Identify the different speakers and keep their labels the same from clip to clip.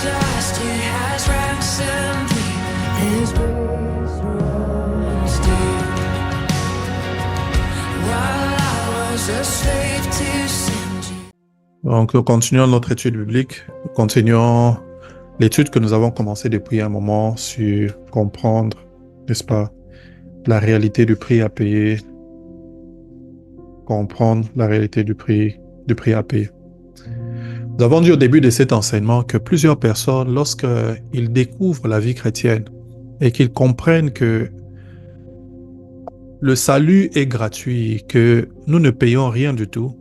Speaker 1: dust, it has ransomed me. His grace runs deep. While I was a slave to sin.
Speaker 2: Donc, nous continuons notre étude biblique. Nous continuons l'étude que nous avons commencée depuis un moment sur comprendre, n'est-ce pas, la réalité du prix à payer. Comprendre la réalité du prix à payer. Nous avons dit au début de cet enseignement que plusieurs personnes, lorsqu'ils découvrent la vie chrétienne et qu'ils comprennent que le salut est gratuit, que nous ne payons rien du tout,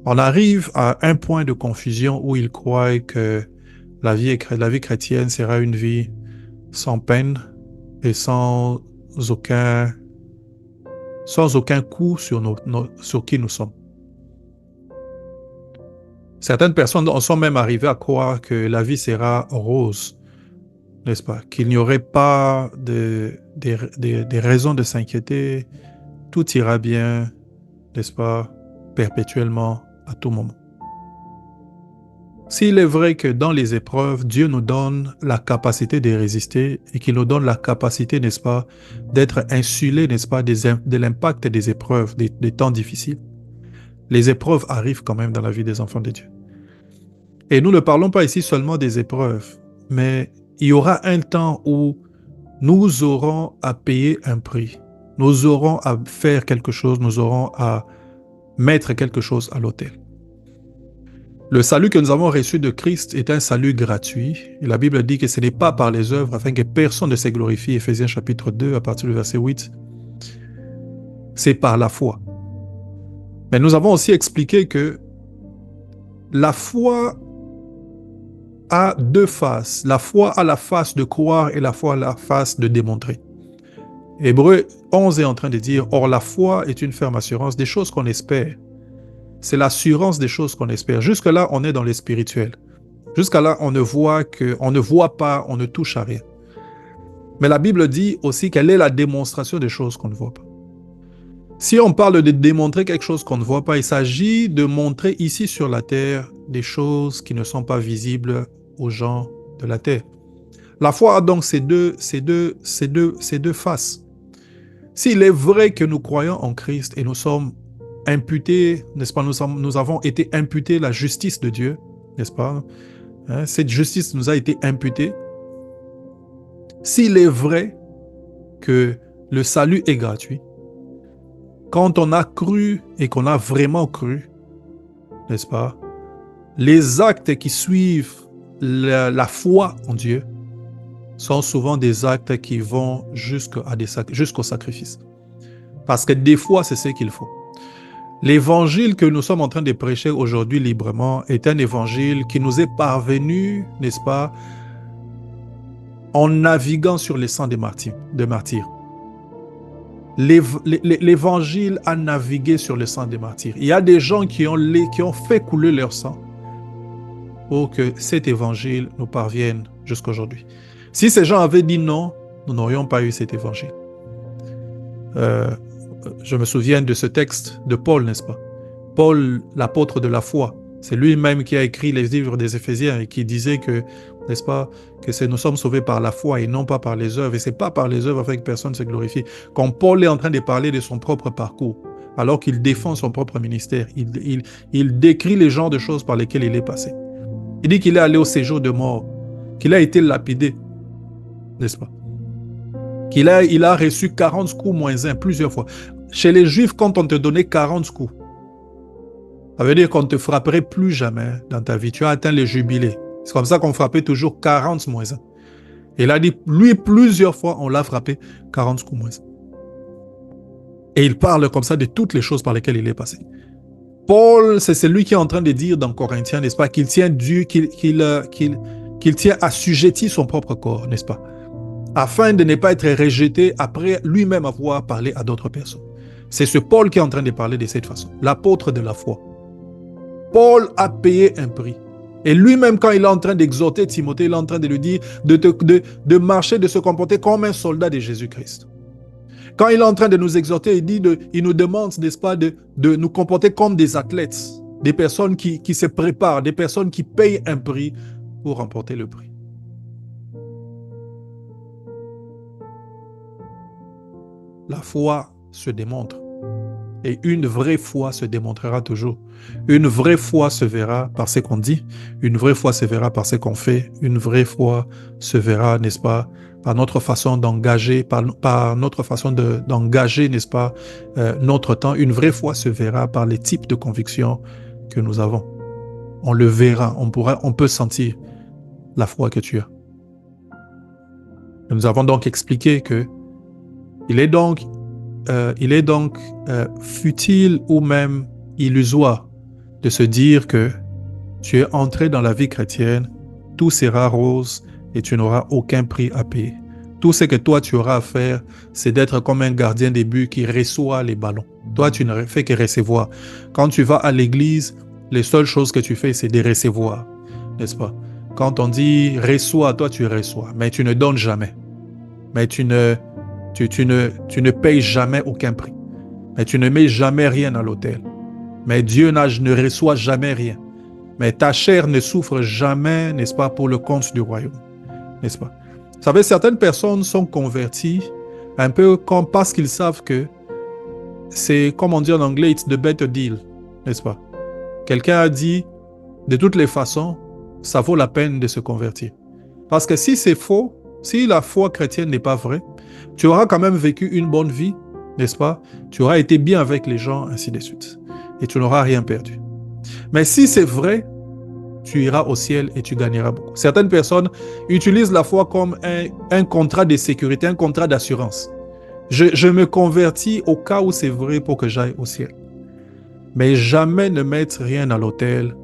Speaker 2: on arrive à un point de confusion où ils croient que la vie chrétienne sera une vie sans peine et sans aucun coup sur qui nous sommes. Certaines personnes sont même arrivées à croire que la vie sera rose, n'est-ce pas? Qu'il n'y aurait pas des raisons de s'inquiéter, tout ira bien, n'est-ce pas? Perpétuellement, à tout moment. S'il est vrai que dans les épreuves, Dieu nous donne la capacité de résister et qu'il nous donne la capacité, n'est-ce pas, d'être insulés, n'est-ce pas, de l'impact des épreuves, des temps difficiles, les épreuves arrivent quand même dans la vie des enfants de Dieu. Et nous ne parlons pas ici seulement des épreuves, mais il y aura un temps où nous aurons à payer un prix. Nous aurons à faire quelque chose, nous aurons à mettre quelque chose à l'autel. Le salut que nous avons reçu de Christ est un salut gratuit. Et la Bible dit que ce n'est pas par les œuvres afin que personne ne se glorifie. Éphésiens chapitre 2 à partir du verset 8. C'est par la foi. Mais nous avons aussi expliqué que la foi a deux faces. La foi a la face de croire et la foi a la face de démontrer. Hébreux 11 est en train de dire « Or la foi est une ferme assurance des choses qu'on espère. » C'est l'assurance des choses qu'on espère. Jusque-là, on est dans les spirituels. Jusqu'à-là, on ne voit pas, on ne touche à rien. Mais la Bible dit aussi qu'elle est la démonstration des choses qu'on ne voit pas. Si on parle de démontrer quelque chose qu'on ne voit pas, il s'agit de montrer ici sur la terre des choses qui ne sont pas visibles aux gens de la terre. La foi a donc ces deux faces. S'il est vrai que nous croyons en Christ et nous sommes imputés, n'est-ce pas, nous avons été imputés la justice de Dieu, n'est-ce pas? Cette justice nous a été imputée. S'il est vrai que le salut est gratuit, quand on a cru et qu'on a vraiment cru, n'est-ce pas, les actes qui suivent la foi en Dieu sont souvent des actes qui vont jusqu'au sacrifice. Parce que des fois, c'est ce qu'il faut. L'évangile que nous sommes en train de prêcher aujourd'hui librement est un évangile qui nous est parvenu, n'est-ce pas, en naviguant sur les sangs des martyrs. L'évangile a navigué sur le sang des martyrs. Il y a des gens qui ont fait couler leur sang pour que cet évangile nous parvienne jusqu'aujourd'hui. Si ces gens avaient dit non, nous n'aurions pas eu cet évangile. Je me souviens de ce texte de Paul, n'est-ce pas? Paul, l'apôtre de la foi, c'est lui-même qui a écrit les livres des Éphésiens et qui disait que, n'est-ce pas, que nous sommes sauvés par la foi et non pas par les œuvres. Et ce n'est pas par les œuvres afin que personne ne se glorifie. Quand Paul est en train de parler de son propre parcours, alors qu'il défend son propre ministère, il décrit les genres de choses par lesquelles il est passé. Il dit qu'il est allé au séjour de mort, qu'il a été lapidé, n'est-ce pas? Il a reçu 40 coups moins 1 plusieurs fois. Chez les Juifs, quand on te donnait 40 coups, ça veut dire qu'on ne te frapperait plus jamais dans ta vie. Tu as atteint le jubilé. C'est comme ça qu'on frappait toujours 40 moins 1. Et il a dit, lui, plusieurs fois, on l'a frappé 40 coups moins 1. Et il parle comme ça de toutes les choses par lesquelles il est passé. Paul, c'est celui qui est en train de dire dans Corinthiens, n'est-ce pas, qu'il tient assujetti son propre corps, n'est-ce pas, afin de ne pas être rejeté après lui-même avoir parlé à d'autres personnes. C'est ce Paul qui est en train de parler de cette façon, l'apôtre de la foi. Paul a payé un prix. Et lui-même, quand il est en train d'exhorter Timothée, il est en train de lui dire de marcher, de se comporter comme un soldat de Jésus-Christ. Quand il est en train de nous exhorter, il nous demande, n'est-ce pas, de nous comporter comme des athlètes, des personnes qui se préparent, des personnes qui payent un prix pour remporter le prix. La foi se démontre. Et une vraie foi se démontrera toujours. Une vraie foi se verra par ce qu'on dit. Une vraie foi se verra par ce qu'on fait. Une vraie foi se verra, n'est-ce pas, par notre façon d'engager, par notre façon d'engager, n'est-ce pas, notre temps. Une vraie foi se verra par les types de convictions que nous avons. On le verra, on peut sentir la foi que tu as. Nous avons donc expliqué que il est donc futile ou même illusoire de se dire que tu es entré dans la vie chrétienne, tout sera rose et tu n'auras aucun prix à payer. Tout ce que toi tu auras à faire, c'est d'être comme un gardien des buts qui reçoit les ballons. Toi, tu ne fais que recevoir. Quand tu vas à l'église, les seules choses que tu fais, c'est de recevoir, n'est-ce pas? Quand on dit reçois, toi tu reçois, mais tu ne donnes jamais. Mais tu ne payes jamais aucun prix. Mais tu ne mets jamais rien à l'autel. Mais Dieu ne reçoit jamais rien. Mais ta chair ne souffre jamais, n'est-ce pas, pour le compte du royaume. N'est-ce pas? Vous savez, certaines personnes sont converties un peu comme parce qu'ils savent que c'est, comme on dit en anglais, it's the better deal. N'est-ce pas? Quelqu'un a dit, de toutes les façons, ça vaut la peine de se convertir. Parce que si c'est faux, si la foi chrétienne n'est pas vraie, tu auras quand même vécu une bonne vie, n'est-ce pas? Tu auras été bien avec les gens, ainsi de suite. Et tu n'auras rien perdu. Mais si c'est vrai, tu iras au ciel et tu gagneras beaucoup. Certaines personnes utilisent la foi comme un contrat de sécurité, un contrat d'assurance. Je me convertis au cas où c'est vrai pour que j'aille au ciel. Mais jamais ne mettre rien à l'autel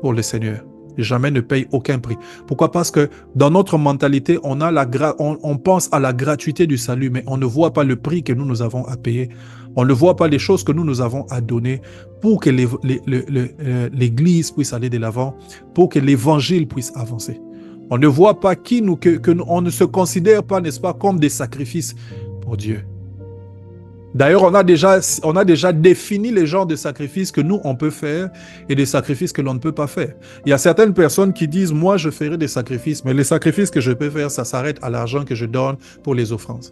Speaker 2: pour le Seigneur. Jamais ne paye aucun prix. Pourquoi? Parce que dans notre mentalité, on pense à la gratuité du salut, mais on ne voit pas le prix que nous avons à payer. On ne voit pas les choses que nous avons à donner pour que l'Église puisse aller de l'avant, pour que l'Évangile puisse avancer. On ne voit pas on ne se considère pas, n'est-ce pas, comme des sacrifices pour Dieu. D'ailleurs, on a déjà défini les genres de sacrifices que nous, on peut faire et des sacrifices que l'on ne peut pas faire. Il y a certaines personnes qui disent, moi, je ferai des sacrifices, mais les sacrifices que je peux faire, ça s'arrête à l'argent que je donne pour les offrandes.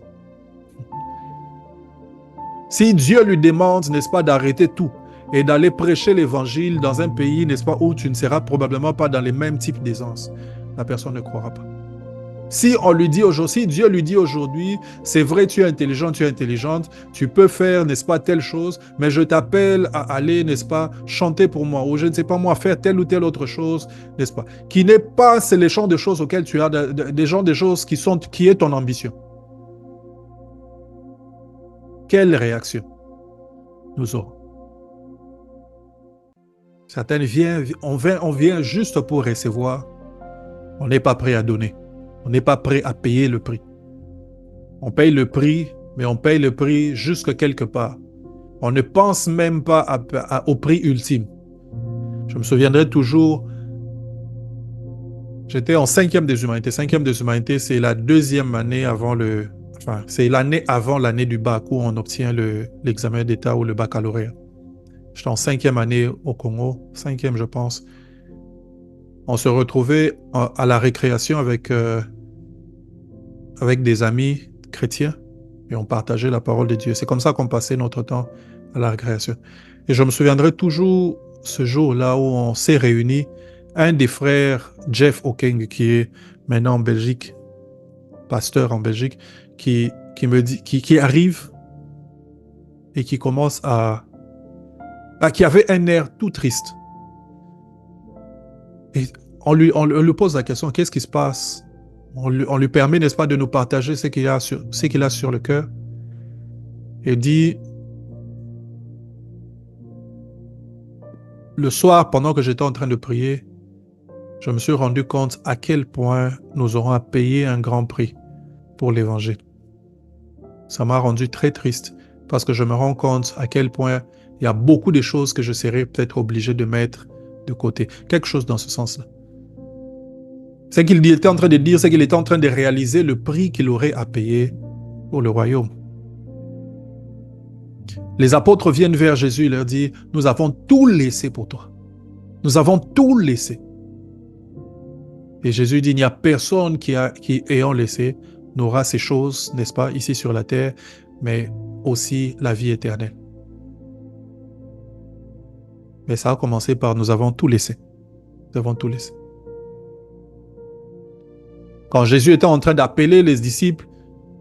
Speaker 2: Si Dieu lui demande, n'est-ce pas, d'arrêter tout et d'aller prêcher l'évangile dans un pays, n'est-ce pas, où tu ne seras probablement pas dans les mêmes types d'aisance, la personne ne croira pas. Si Dieu lui dit aujourd'hui, c'est vrai, tu es intelligent, tu es intelligente, tu peux faire, n'est-ce pas, telle chose, mais je t'appelle à aller, n'est-ce pas, chanter pour moi, ou je ne sais pas moi, faire telle ou telle autre chose, n'est-ce pas, qui n'est pas, c'est les genres de choses auxquelles tu as, des genres de choses qui est ton ambition. Quelle réaction nous aurons? Certaines on vient juste pour recevoir, on n'est pas prêt à donner. On n'est pas prêt à payer le prix. On paye le prix, mais on paye le prix jusque quelque part. On ne pense même pas au prix ultime. Je me souviendrai toujours, j'étais en 5e des humanités. 5e des humanités, c'est la deuxième année avant c'est l'année avant l'année du bac où on obtient l'examen d'État ou le baccalauréat. J'étais en 5e année au Congo, 5e je pense. On se retrouvait à la récréation avec des amis chrétiens et on partageait la parole de Dieu. C'est comme ça qu'on passait notre temps à la récréation. Et je me souviendrai toujours ce jour-là où on s'est réunis. Un des frères, Jeff Okeng, qui est maintenant en Belgique, pasteur en Belgique, qui me dit, qui arrive et qui commence qui avait un air tout triste. Et on lui pose la question, qu'est-ce qui se passe? On lui permet, n'est-ce pas, de nous partager ce qu'il a sur le cœur. Et dit, le soir, pendant que j'étais en train de prier, je me suis rendu compte à quel point nous aurons à payer un grand prix pour l'évangile. Ça m'a rendu très triste parce que je me rends compte à quel point il y a beaucoup de choses que je serais peut-être obligé de mettre de côté. Quelque chose dans ce sens-là. Ce qu'il était en train de dire, c'est qu'il était en train de réaliser le prix qu'il aurait à payer pour le royaume. Les apôtres viennent vers Jésus et leur disent, nous avons tout laissé pour toi. Nous avons tout laissé. Et Jésus dit, il n'y a personne qui ayant laissé, n'aura ces choses, n'est-ce pas, ici sur la terre, mais aussi la vie éternelle. Mais ça a commencé par nous avons tout laissé. Nous avons tout laissé. Quand Jésus était en train d'appeler les disciples,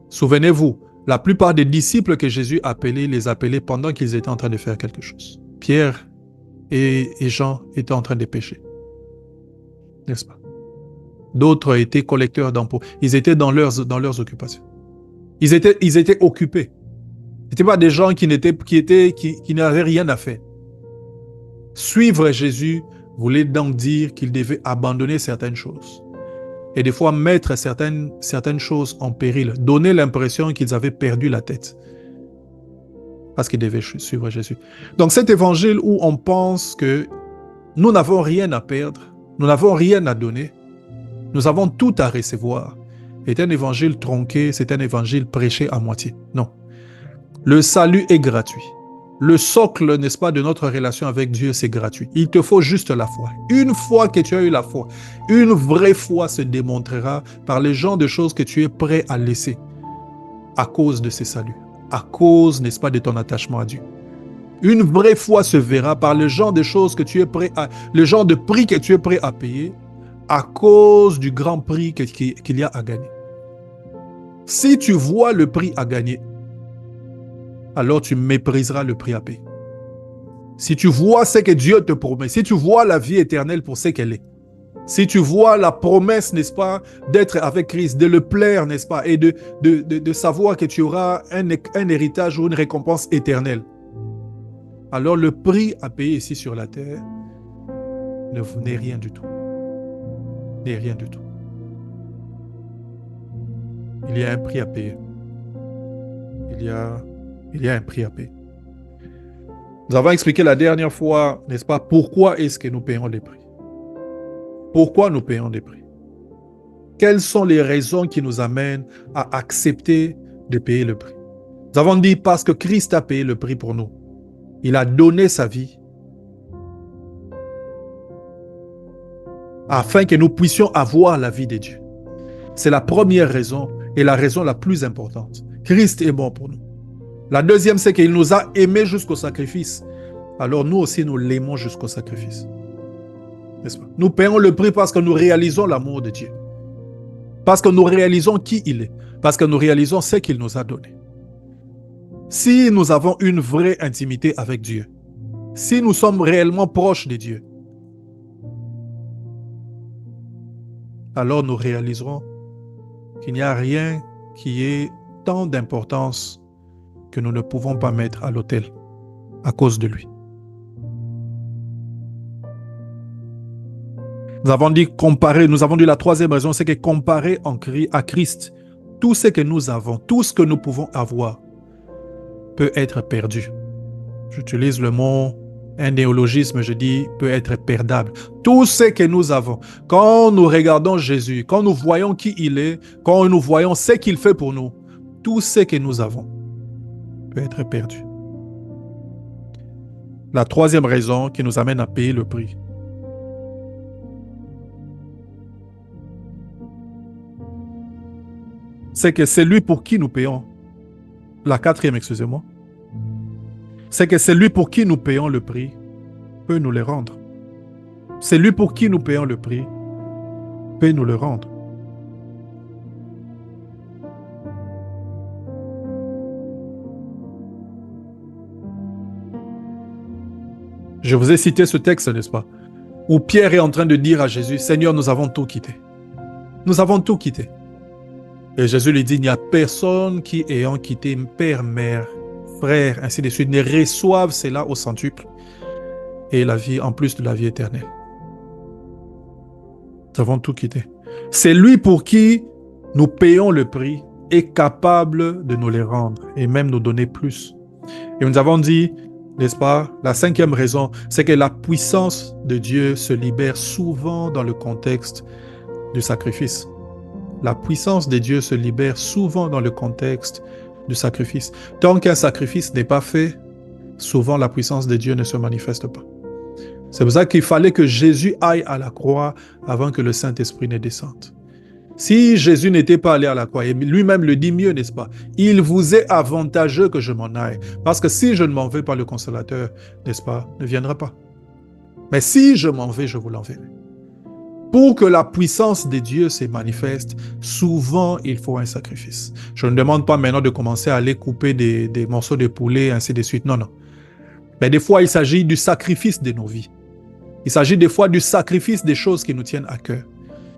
Speaker 2: souvenez-vous, la plupart des disciples que Jésus appelait, les appelait pendant qu'ils étaient en train de faire quelque chose. Pierre et Jean étaient en train de pécher. N'est-ce pas? D'autres étaient collecteurs d'impôts. Ils étaient dans leurs occupations. Ils étaient occupés. Ce n'étaient pas des gens qui n'avaient rien à faire. Suivre Jésus voulait donc dire qu'ils devaient abandonner certaines choses. Et des fois mettre certaines choses en péril. Donner l'impression qu'ils avaient perdu la tête. Parce qu'ils devaient suivre Jésus. Donc cet évangile où on pense que nous n'avons rien à perdre, nous n'avons rien à donner, nous avons tout à recevoir, est un évangile tronqué, c'est un évangile prêché à moitié. Non. Le salut est gratuit. Le socle, n'est-ce pas, de notre relation avec Dieu, c'est gratuit. Il te faut juste la foi. Une fois que tu as eu la foi, une vraie foi se démontrera par les genres de choses que tu es prêt à laisser à cause de ces saluts, à cause, n'est-ce pas, de ton attachement à Dieu. Une vraie foi se verra par le genre de choses que tu es prêt à, le genre de prix que tu es prêt à payer à cause du grand prix qu'il y a à gagner. Si tu vois le prix à gagner, alors tu mépriseras le prix à payer. Si tu vois ce que Dieu te promet, si tu vois la vie éternelle pour ce qu'elle est, si tu vois la promesse, n'est-ce pas, d'être avec Christ, de le plaire, n'est-ce pas, et de savoir que tu auras un héritage ou une récompense éternelle, alors le prix à payer ici sur la terre n'est rien du tout. N'est rien du tout. Il y a un prix à payer. Il y a un prix à payer. Nous avons expliqué la dernière fois, n'est-ce pas, pourquoi est-ce que nous payons les prix. Pourquoi nous payons des prix? Quelles sont les raisons qui nous amènent à accepter de payer le prix? Nous avons dit parce que Christ a payé le prix pour nous. Il a donné sa vie afin que nous puissions avoir la vie de Dieu. C'est la première raison et la raison la plus importante. Christ est bon pour nous. La deuxième, c'est qu'il nous a aimés jusqu'au sacrifice. Alors nous aussi, nous l'aimons jusqu'au sacrifice. N'est-ce pas? Nous payons le prix parce que nous réalisons l'amour de Dieu. Parce que nous réalisons qui il est. Parce que nous réalisons ce qu'il nous a donné. Si nous avons une vraie intimité avec Dieu, si nous sommes réellement proches de Dieu, alors nous réaliserons qu'il n'y a rien qui ait tant d'importance que nous ne pouvons pas mettre à l'autel à cause de lui. Nous avons dit la troisième raison, c'est que comparer à Christ, tout ce que nous avons, tout ce que nous pouvons avoir, peut être perdu. J'utilise le mot, un néologisme, je dis, peut être perdable. Tout ce que nous avons, quand nous regardons Jésus, quand nous voyons qui il est, quand nous voyons ce qu'il fait pour nous, tout ce que nous avons peut être perdu. La troisième raison qui nous amène à payer le prix, c'est que celui pour qui nous payons, la quatrième, excusez-moi, c'est que celui pour qui nous payons le prix peut nous le rendre. Celui pour qui nous payons le prix peut nous le rendre. Je vous ai cité ce texte, n'est-ce pas, où Pierre est en train de dire à Jésus, « Seigneur, nous avons tout quitté. Nous avons tout quitté. » Et Jésus lui dit, « Il n'y a personne qui, ayant quitté père, mère, frère, ainsi de suite, ne reçoive cela au centuple et la vie, en plus de la vie éternelle. » Nous avons tout quitté. C'est lui pour qui nous payons le prix est capable de nous les rendre et même nous donner plus. Et nous avons dit, n'est-ce pas, la cinquième raison, c'est que la puissance de Dieu se libère souvent dans le contexte du sacrifice. La puissance de Dieu se libère souvent dans le contexte du sacrifice. Tant qu'un sacrifice n'est pas fait, souvent la puissance de Dieu ne se manifeste pas. C'est pour ça qu'il fallait que Jésus aille à la croix avant que le Saint-Esprit ne descende. Si Jésus n'était pas allé à la croix, et lui-même le dit mieux, n'est-ce pas? Il vous est avantageux que je m'en aille. Parce que si je ne m'en vais pas, le Consolateur, n'est-ce pas, ne viendra pas. Mais si je m'en vais, je vous l'enverrai. Pour que la puissance de Dieu se manifeste, souvent, il faut un sacrifice. Je ne demande pas maintenant de commencer à aller couper des morceaux de poulet, ainsi de suite. Non, non. Mais des fois, il s'agit du sacrifice de nos vies. Il s'agit des fois du sacrifice des choses qui nous tiennent à cœur.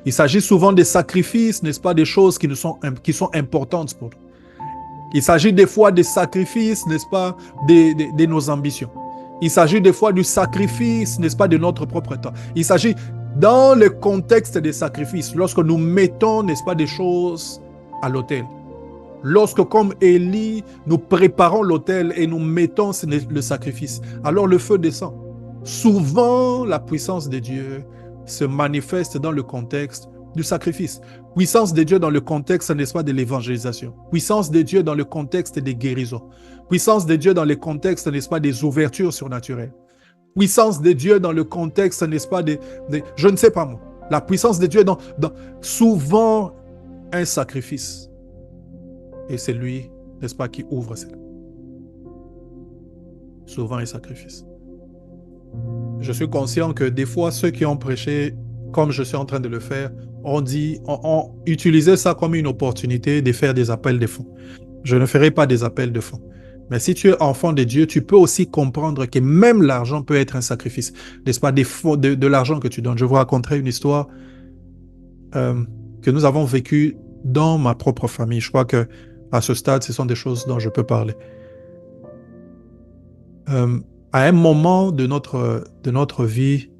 Speaker 2: Il s'agit souvent des sacrifices, n'est-ce pas, des choses qui sont importantes pour nous. Il s'agit des fois des sacrifices, n'est-ce pas, de nos ambitions. Il s'agit des fois du sacrifice, n'est-ce pas, de notre propre temps. Il s'agit dans le contexte des sacrifices, lorsque nous mettons, n'est-ce pas, des choses à l'autel. Lorsque, comme Élie, nous préparons l'autel et nous mettons le sacrifice, alors le feu descend. Souvent, la puissance de Dieu se manifeste dans le contexte du sacrifice. Puissance de Dieu dans le contexte, n'est-ce pas, de l'évangélisation. Puissance de Dieu dans le contexte des guérisons. Puissance de Dieu dans le contexte, n'est-ce pas, des ouvertures surnaturelles. Puissance de Dieu dans le contexte, n'est-ce pas, je ne sais pas moi. La puissance de Dieu dans souvent un sacrifice. Et c'est lui, n'est-ce pas, qui ouvre cela. Souvent un sacrifice. Je suis conscient que des fois, ceux qui ont prêché, comme je suis en train de le faire, ont utilisé ça comme une opportunité de faire des appels de fonds. Je ne ferai pas des appels de fonds. Mais si tu es enfant de Dieu, tu peux aussi comprendre que même l'argent peut être un sacrifice. N'est-ce pas, de l'argent que tu donnes. Je vous raconterai une histoire que nous avons vécue dans ma propre famille. Je crois que à ce stade, ce sont des choses dont je peux parler. À un moment de notre vie,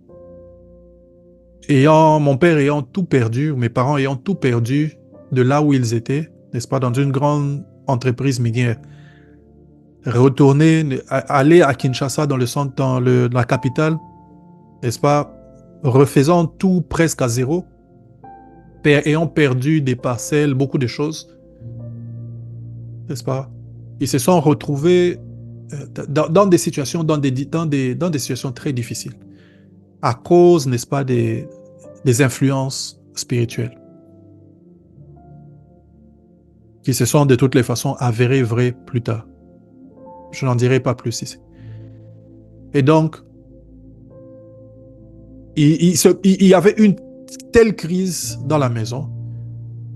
Speaker 2: mon père ayant tout perdu, mes parents ayant tout perdu de là où ils étaient, n'est-ce pas, dans une grande entreprise minière, aller à Kinshasa, dans le centre, dans la capitale, n'est-ce pas, refaisant tout presque à zéro, ayant perdu des parcelles, beaucoup de choses, n'est-ce pas, ils se sont retrouvés dans des situations, dans des situations très difficiles, à cause, n'est-ce pas, des influences spirituelles, qui se sont de toutes les façons avérées vraies plus tard. Je n'en dirai pas plus ici. Et donc, il y avait une telle crise dans la maison.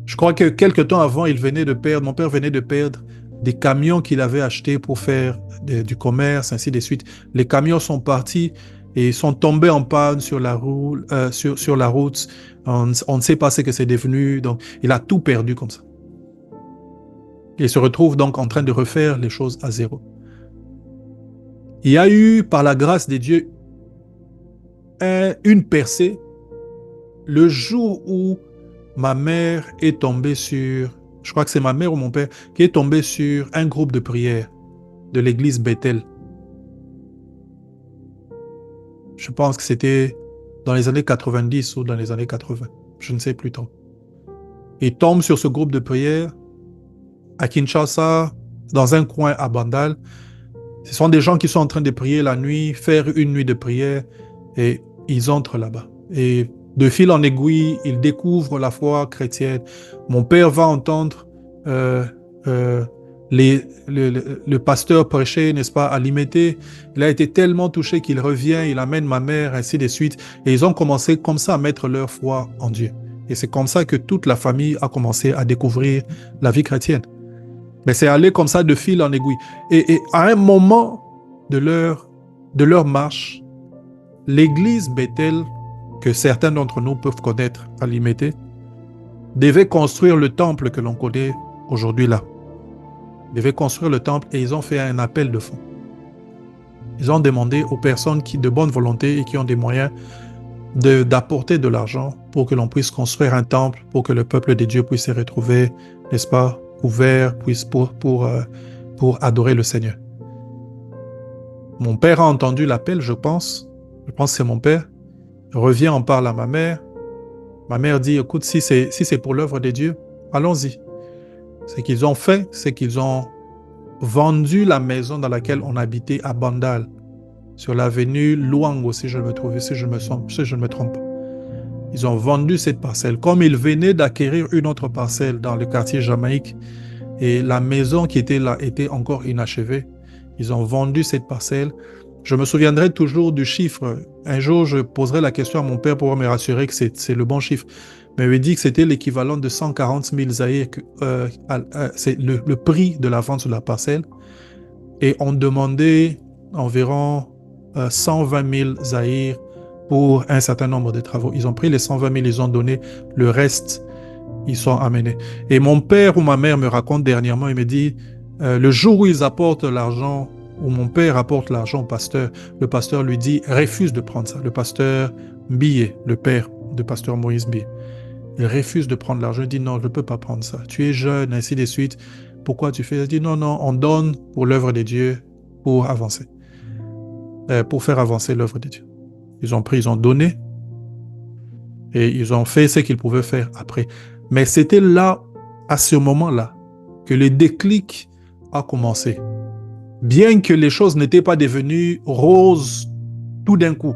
Speaker 2: Je crois que quelque temps avant, mon père venait de perdre des camions qu'il avait achetés pour faire du commerce, ainsi de suite. Les camions sont partis et sont tombés en panne sur la route. On ne sait pas ce que c'est devenu. Donc, il a tout perdu comme ça. Il se retrouve donc en train de refaire les choses à zéro. Il y a eu, par la grâce de Dieu, une percée le jour où ma mère est tombée sur, je crois que c'est ma mère ou mon père, qui est tombé sur un groupe de prière de l'église Bethel. Je pense que c'était dans les années 90 ou dans les années 80. Je ne sais plus trop. Il tombe sur ce groupe de prière à Kinshasa, dans un coin à Bandal. Ce sont des gens qui sont en train de prier la nuit, faire une nuit de prière, et ils entrent là-bas. Et de fil en aiguille, ils découvrent la foi chrétienne. Mon père va entendre le pasteur prêcher, n'est-ce pas, à Limete. Il a été tellement touché qu'il revient, il amène ma mère, ainsi de suite. Et ils ont commencé comme ça à mettre leur foi en Dieu. Et c'est comme ça que toute la famille a commencé à découvrir la vie chrétienne. Mais c'est allé comme ça de fil en aiguille. Et à un moment de leur marche, l'église Bethel, que certains d'entre nous peuvent connaître à Limete, devait construire le temple que l'on connaît aujourd'hui là. Ils devaient construire le temple et ils ont fait un appel de fonds. Ils ont demandé aux personnes de bonne volonté et qui ont des moyens d'apporter de l'argent pour que l'on puisse construire un temple, pour que le peuple de Dieu puisse se retrouver, n'est-ce pas, ouvert pour adorer le Seigneur. Mon père a entendu l'appel, je pense que c'est mon père, revient, en parle à ma mère. Ma mère dit, écoute, si c'est pour l'œuvre de Dieu, allons-y. Ce qu'ils ont fait, c'est qu'ils ont vendu la maison dans laquelle on habitait à Bandal. sur l'avenue Luango, si je ne me trompe pas. Ils ont vendu cette parcelle. Comme ils venaient d'acquérir une autre parcelle dans le quartier Jamaïque et la maison qui était là était encore inachevée, ils ont vendu cette parcelle. Je me souviendrai toujours du chiffre. Un jour, je poserai la question à mon père pour me rassurer que c'est le bon chiffre. Mais il m'a dit que c'était l'équivalent de 140 000 zaïrs. C'est le prix de la vente sur la parcelle. Et on demandait environ 120 000 zaïrs pour un certain nombre de travaux. Ils ont pris les 120 000, ils ont donné le reste, ils sont amenés. Et mon père ou ma mère me raconte dernièrement, il me dit, le jour où ils apportent l'argent, où mon père apporte l'argent au pasteur, le pasteur lui dit, refuse de prendre ça. Le pasteur Mbie, le père de pasteur Moïse Mbie, il refuse de prendre l'argent, il dit, non, je ne peux pas prendre ça. Tu es jeune, ainsi de suite. Pourquoi tu fais? Il dit, non, non, on donne pour l'œuvre de Dieu, pour avancer, pour faire avancer l'œuvre de Dieu. Ils ont pris, ils ont donné, et ils ont fait ce qu'ils pouvaient faire après. Mais c'était là, à ce moment-là, que le déclic a commencé. Bien que les choses n'étaient pas devenues roses tout d'un coup.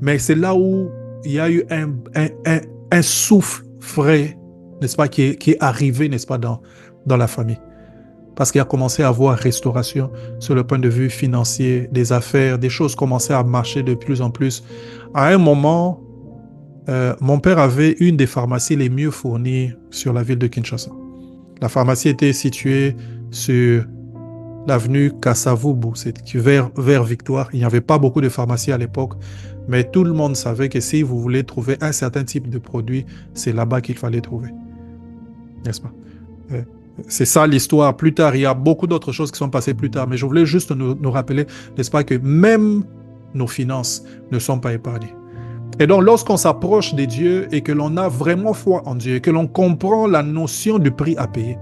Speaker 2: Mais c'est là où il y a eu un souffle frais, n'est-ce pas, qui est arrivé, n'est-ce pas, dans la famille. Parce qu'il a commencé à avoir restauration sur le point de vue financier, des affaires, des choses commençaient à marcher de plus en plus. À un moment, mon père avait une des pharmacies les mieux fournies sur la ville de Kinshasa. La pharmacie était située sur l'avenue Kasavubu, c'est vers Victoire. Il n'y avait pas beaucoup de pharmacies à l'époque, mais tout le monde savait que si vous voulez trouver un certain type de produit, c'est là-bas qu'il fallait trouver. N'est-ce pas? C'est ça l'histoire. Plus tard, il y a beaucoup d'autres choses qui sont passées plus tard, mais je voulais juste nous rappeler, n'est-ce pas, que même nos finances ne sont pas épargnées. Et donc, lorsqu'on s'approche de Dieu et que l'on a vraiment foi en Dieu, que l'on comprend la notion du prix à payer,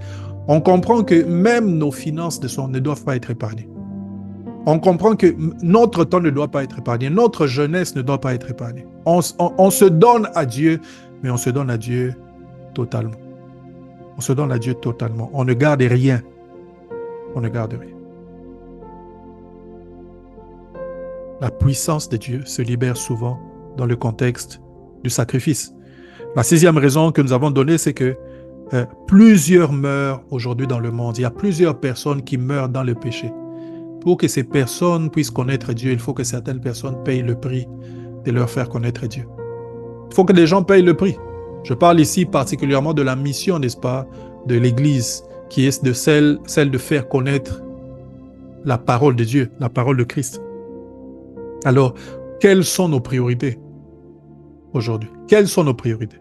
Speaker 2: on comprend que même nos finances ne doivent pas être épargnées. On comprend que notre temps ne doit pas être épargné, notre jeunesse ne doit pas être épargnée. On se donne à Dieu, mais on se donne à Dieu totalement. On se donne à Dieu totalement. On ne garde rien. On ne garde rien. La puissance de Dieu se libère souvent dans le contexte du sacrifice. La 6e raison que nous avons donnée, c'est que plusieurs meurent aujourd'hui dans le monde. Il y a plusieurs personnes qui meurent dans le péché. Pour que ces personnes puissent connaître Dieu, il faut que certaines personnes payent le prix de leur faire connaître Dieu. Il faut que les gens payent le prix. Je parle ici particulièrement de la mission, n'est-ce pas, de l'Église, qui est de celle de faire connaître la parole de Dieu, la parole de Christ. Alors, quelles sont nos priorités aujourd'hui? Quelles sont nos priorités?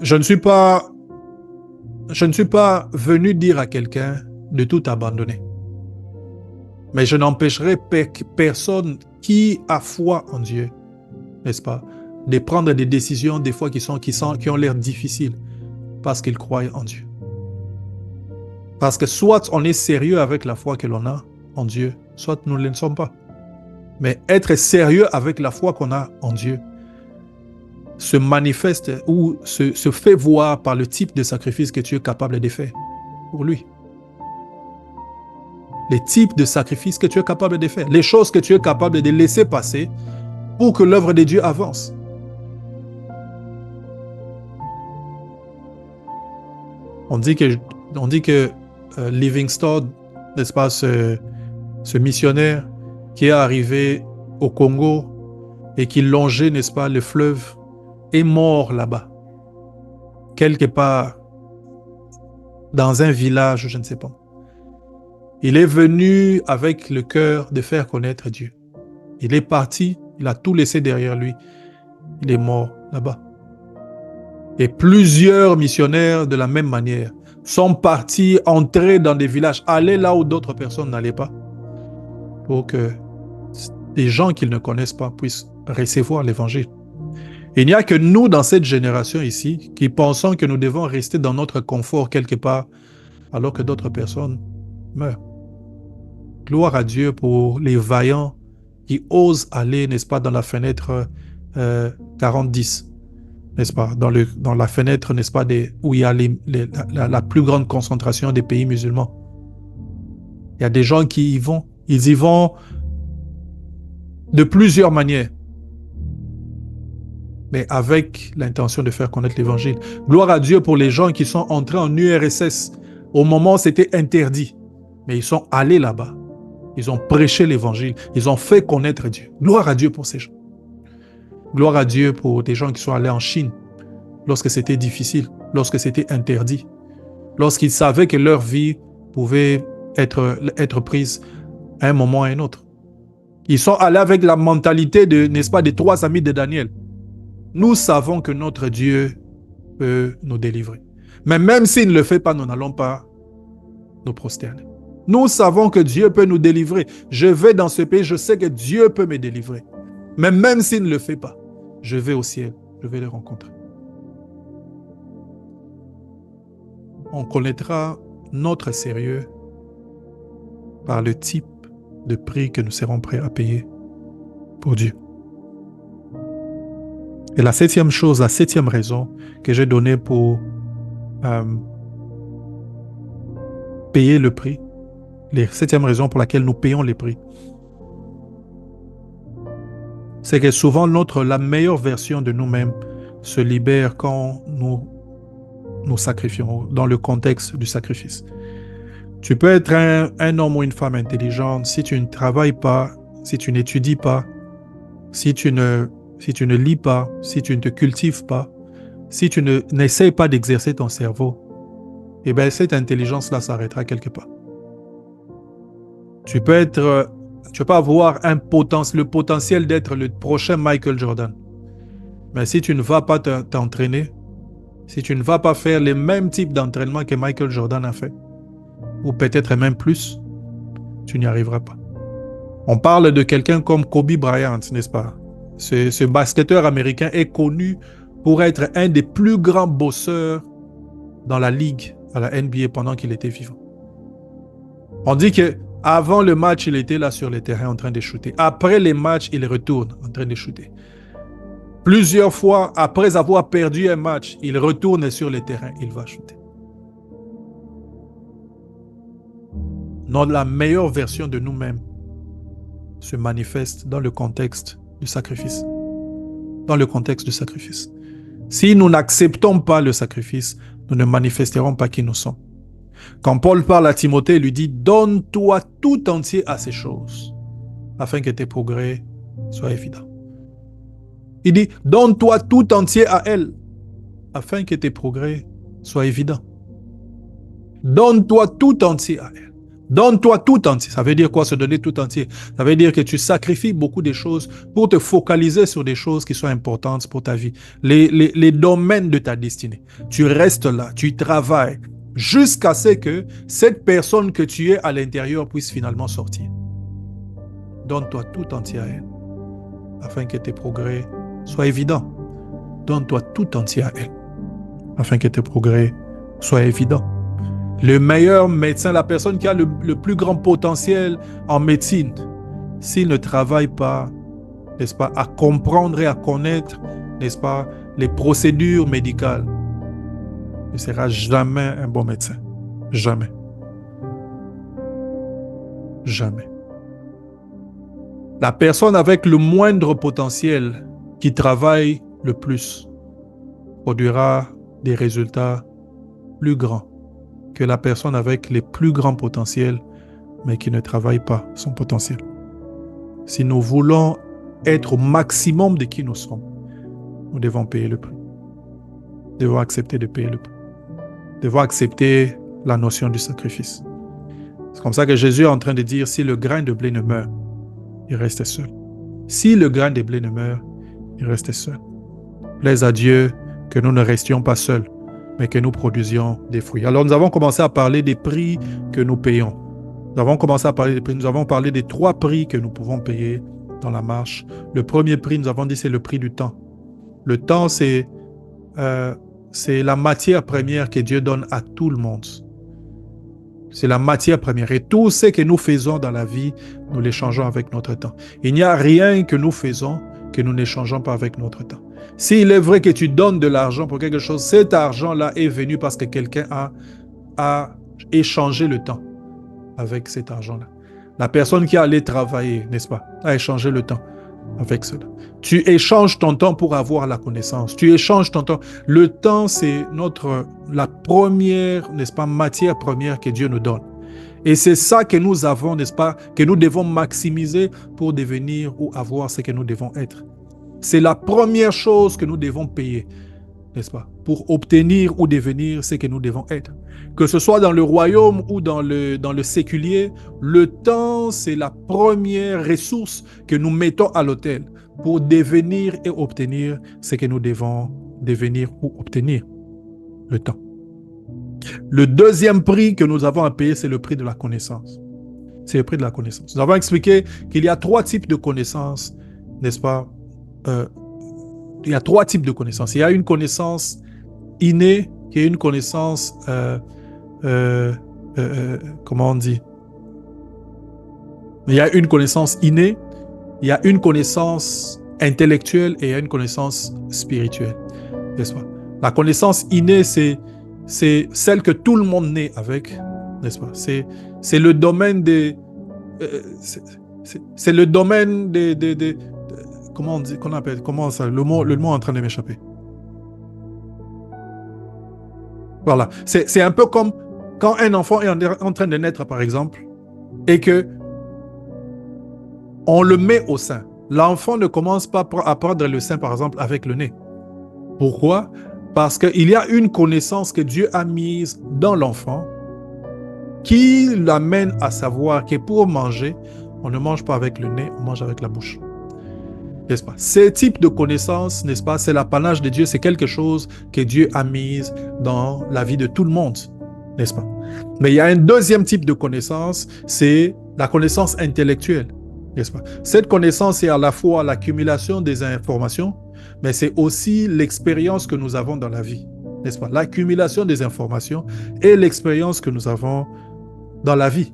Speaker 2: Je ne suis pas venu dire à quelqu'un de tout abandonner. Mais je n'empêcherai personne qui a foi en Dieu, n'est-ce pas, de prendre des décisions des fois qui ont l'air difficiles parce qu'ils croient en Dieu. Parce que soit on est sérieux avec la foi que l'on a en Dieu, soit nous ne le sommes pas. Mais être sérieux avec la foi qu'on a en Dieu se manifeste ou se fait voir par le type de sacrifice que tu es capable de faire pour lui. Les types de sacrifices que tu es capable de faire, les choses que tu es capable de laisser passer pour que l'œuvre de Dieu avance. On dit que Livingstone, n'est-ce pas, ce missionnaire qui est arrivé au Congo et qui longeait, n'est-ce pas, le fleuve, est mort là-bas, quelque part dans un village, je ne sais pas. Il est venu avec le cœur de faire connaître Dieu. Il est parti, il a tout laissé derrière lui. Il est mort là-bas. Et plusieurs missionnaires, de la même manière, sont partis, entrer dans des villages, aller là où d'autres personnes n'allaient pas, pour que des gens qu'ils ne connaissent pas puissent recevoir l'évangile. Il n'y a que nous, dans cette génération ici, qui pensons que nous devons rester dans notre confort quelque part, alors que d'autres personnes meurent. Gloire à Dieu pour les vaillants qui osent aller, n'est-ce pas, dans la fenêtre 40-10, n'est-ce pas, dans la fenêtre, n'est-ce pas, où il y a la plus grande concentration des pays musulmans. Il y a des gens qui y vont. Ils y vont de plusieurs manières, mais avec l'intention de faire connaître l'évangile. Gloire à Dieu pour les gens qui sont entrés en URSS au moment où c'était interdit, mais ils sont allés là-bas. Ils ont prêché l'évangile, ils ont fait connaître Dieu. Gloire à Dieu pour ces gens. Gloire à Dieu pour des gens qui sont allés en Chine lorsque c'était difficile, lorsque c'était interdit, lorsqu'ils savaient que leur vie pouvait être prise à un moment ou à un autre. Ils sont allés avec la mentalité de, n'est-ce pas, des 3 amis de Daniel. Nous savons que notre Dieu peut nous délivrer. Mais même s'il ne le fait pas, nous n'allons pas nous prosterner. Nous savons que Dieu peut nous délivrer. Je vais dans ce pays, je sais que Dieu peut me délivrer. Mais même s'il ne le fait pas, je vais au ciel, je vais le rencontrer. On connaîtra notre sérieux par le type de prix que nous serons prêts à payer pour Dieu. Et la 7e chose, la 7e raison que j'ai donnée pour payer le prix, la 7e raison pour laquelle nous payons les prix, c'est que souvent la meilleure version de nous-mêmes se libère quand nous sacrifions dans le contexte du sacrifice. Tu peux être un homme ou une femme intelligente si tu ne travailles pas, si tu n'étudies pas, si tu ne lis pas, si tu ne te cultives pas, si tu n'essayes pas d'exercer ton cerveau, eh bien cette intelligence-là s'arrêtera quelque part. Tu peux avoir le potentiel d'être le prochain Michael Jordan. Mais si tu ne vas pas t'entraîner, si tu ne vas pas faire les mêmes types d'entraînement que Michael Jordan a fait, ou peut-être même plus, tu n'y arriveras pas. On parle de quelqu'un comme Kobe Bryant, n'est-ce pas? Ce basketteur américain est connu pour être un des plus grands bosseurs dans la ligue, à la NBA, pendant qu'il était vivant. On dit qu'avant le match, il était là sur le terrain en train de shooter. Après les matchs, il retourne en train de shooter. Plusieurs fois, après avoir perdu un match, il retourne sur le terrain, il va shooter. La meilleure version de nous-mêmes se manifeste dans le contexte du sacrifice. Dans le contexte du sacrifice. Si nous n'acceptons pas le sacrifice, nous ne manifesterons pas qui nous sommes. Quand Paul parle à Timothée, il lui dit « Donne-toi tout entier à ces choses, afin que tes progrès soient évidents. » Il dit « Donne-toi tout entier à elle, afin que tes progrès soient évidents. » Donne-toi tout entier à elle. Donne-toi tout entier. Ça veut dire quoi, se donner tout entier? Ça veut dire que tu sacrifies beaucoup de choses pour te focaliser sur des choses qui sont importantes pour ta vie. Les domaines de ta destinée. Tu restes là, tu travailles jusqu'à ce que cette personne que tu es à l'intérieur puisse finalement sortir. Donne-toi tout entier à elle, afin que tes progrès soient évidents. Donne-toi tout entier à elle, afin que tes progrès soient évidents. Le meilleur médecin, la personne qui a le plus grand potentiel en médecine, s'il ne travaille pas, n'est-ce pas, à comprendre et à connaître, n'est-ce pas, les procédures médicales, ne sera jamais un bon médecin. Jamais. Jamais. La personne avec le moindre potentiel qui travaille le plus produira des résultats plus grands que la personne avec les plus grands potentiels, mais qui ne travaille pas son potentiel. Si nous voulons être au maximum de qui nous sommes, nous devons payer le prix. Nous devons accepter de payer le prix. Nous devons accepter la notion du sacrifice. C'est comme ça que Jésus est en train de dire, si le grain de blé ne meurt, il reste seul. Si le grain de blé ne meurt, il reste seul. Plaise à Dieu que nous ne restions pas seuls, mais que nous produisions des fruits. Alors nous avons commencé à parler des prix que nous payons. Nous avons commencé à parler des prix. Nous avons parlé des 3 prix que nous pouvons payer dans la marche. Le premier prix, nous avons dit, c'est le prix du temps. Le temps, c'est la matière première que Dieu donne à tout le monde. C'est la matière première. Et tout ce que nous faisons dans la vie, nous l'échangeons avec notre temps. Il n'y a rien que nous faisons que nous n'échangeons pas avec notre temps. S'il est vrai que tu donnes de l'argent pour quelque chose, cet argent-là est venu parce que quelqu'un a échangé le temps avec cet argent-là. La personne qui est allée travailler, n'est-ce pas, a échangé le temps. avec cela. Tu échanges ton temps pour avoir la connaissance. Tu échanges ton temps. Le temps, c'est la première, n'est-ce pas, matière première que Dieu nous donne. Et c'est ça que nous avons, n'est-ce pas, que nous devons maximiser pour devenir ou avoir ce que nous devons être. C'est la première chose que nous devons payer, n'est-ce pas, pour obtenir ou devenir ce que nous devons être. Que ce soit dans le royaume ou dans le séculier, le temps, c'est la première ressource que nous mettons à l'autel pour devenir et obtenir ce que nous devons devenir ou obtenir, le temps. Le deuxième prix que nous avons à payer, c'est le prix de la connaissance. C'est le prix de la connaissance. Nous avons expliqué qu'il y a 3 types de connaissances, n'est-ce pas? Il y a 3 types de connaissances. Il y a une connaissance innée, qui est une connaissance, comment on dit? Il y a une connaissance innée, il y a une connaissance intellectuelle et il y a une connaissance spirituelle, n'est-ce pas? La connaissance innée, c'est celle que tout le monde naît avec, n'est-ce pas? C'est le domaine des... c'est le domaine des comment on dit, qu'on appelle, comment ça, le mot est en train de m'échapper. Voilà. C'est un peu comme quand un enfant est en train de naître, par exemple, et que on le met au sein. L'enfant ne commence pas à prendre le sein, par exemple, avec le nez. Pourquoi? Parce qu'il y a une connaissance que Dieu a mise dans l'enfant qui l'amène à savoir que pour manger, on ne mange pas avec le nez, on mange avec la bouche. N'est-ce pas? Ces types de connaissances, n'est-ce pas, c'est l'apanage de Dieu, c'est quelque chose que Dieu a mis dans la vie de tout le monde, n'est-ce pas? Mais il y a un deuxième type de connaissance, c'est la connaissance intellectuelle, n'est-ce pas? Cette connaissance est à la fois l'accumulation des informations, mais c'est aussi l'expérience que nous avons dans la vie, n'est-ce pas? L'accumulation des informations et l'expérience que nous avons dans la vie.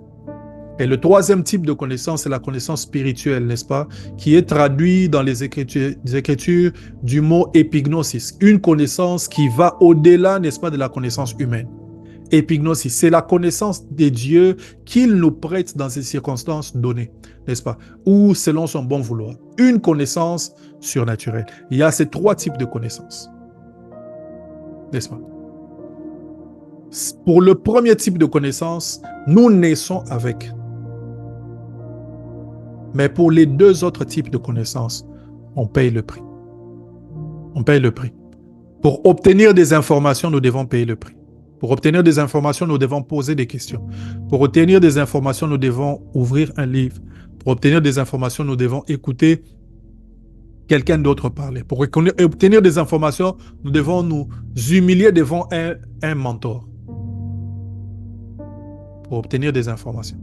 Speaker 2: Et le troisième type de connaissance, c'est la connaissance spirituelle, n'est-ce pas? Qui est traduit dans les Écritures du mot épignosis. Une connaissance qui va au-delà, n'est-ce pas, de la connaissance humaine. Épignosis, c'est la connaissance de Dieu qu'il nous prête dans ces circonstances données, n'est-ce pas? Ou selon son bon vouloir. Une connaissance surnaturelle. Il y a ces 3 types de connaissances, n'est-ce pas? Pour le premier type de connaissance, nous naissons avec. Mais pour les 2 autres types de connaissances, on paye le prix. On paye le prix. Pour obtenir des informations, nous devons payer le prix. Pour obtenir des informations, nous devons poser des questions. Pour obtenir des informations, nous devons ouvrir un livre. Pour obtenir des informations, nous devons écouter quelqu'un d'autre parler. Pour obtenir des informations, nous devons nous humilier devant un mentor. Pour obtenir des informations.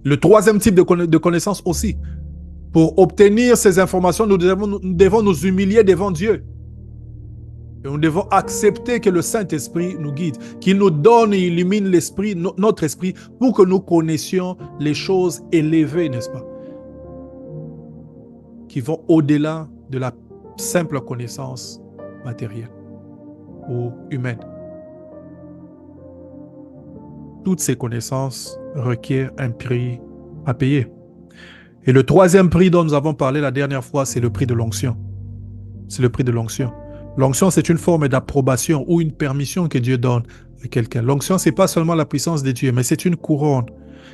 Speaker 2: Le troisième type de connaissance aussi. Pour obtenir ces informations, nous devons nous humilier devant Dieu. Et nous devons accepter que le Saint-Esprit nous guide, qu'il nous donne et illumine l'esprit, notre esprit, pour que nous connaissions les choses élevées, n'est-ce pas? Qui vont au-delà de la simple connaissance matérielle ou humaine. Toutes ces connaissances requièrent un prix à payer. Et le troisième prix dont nous avons parlé la dernière fois, c'est le prix de l'onction. C'est le prix de l'onction. L'onction, c'est une forme d'approbation ou une permission que Dieu donne à quelqu'un. L'onction, ce n'est pas seulement la puissance de Dieu, mais c'est une couronne.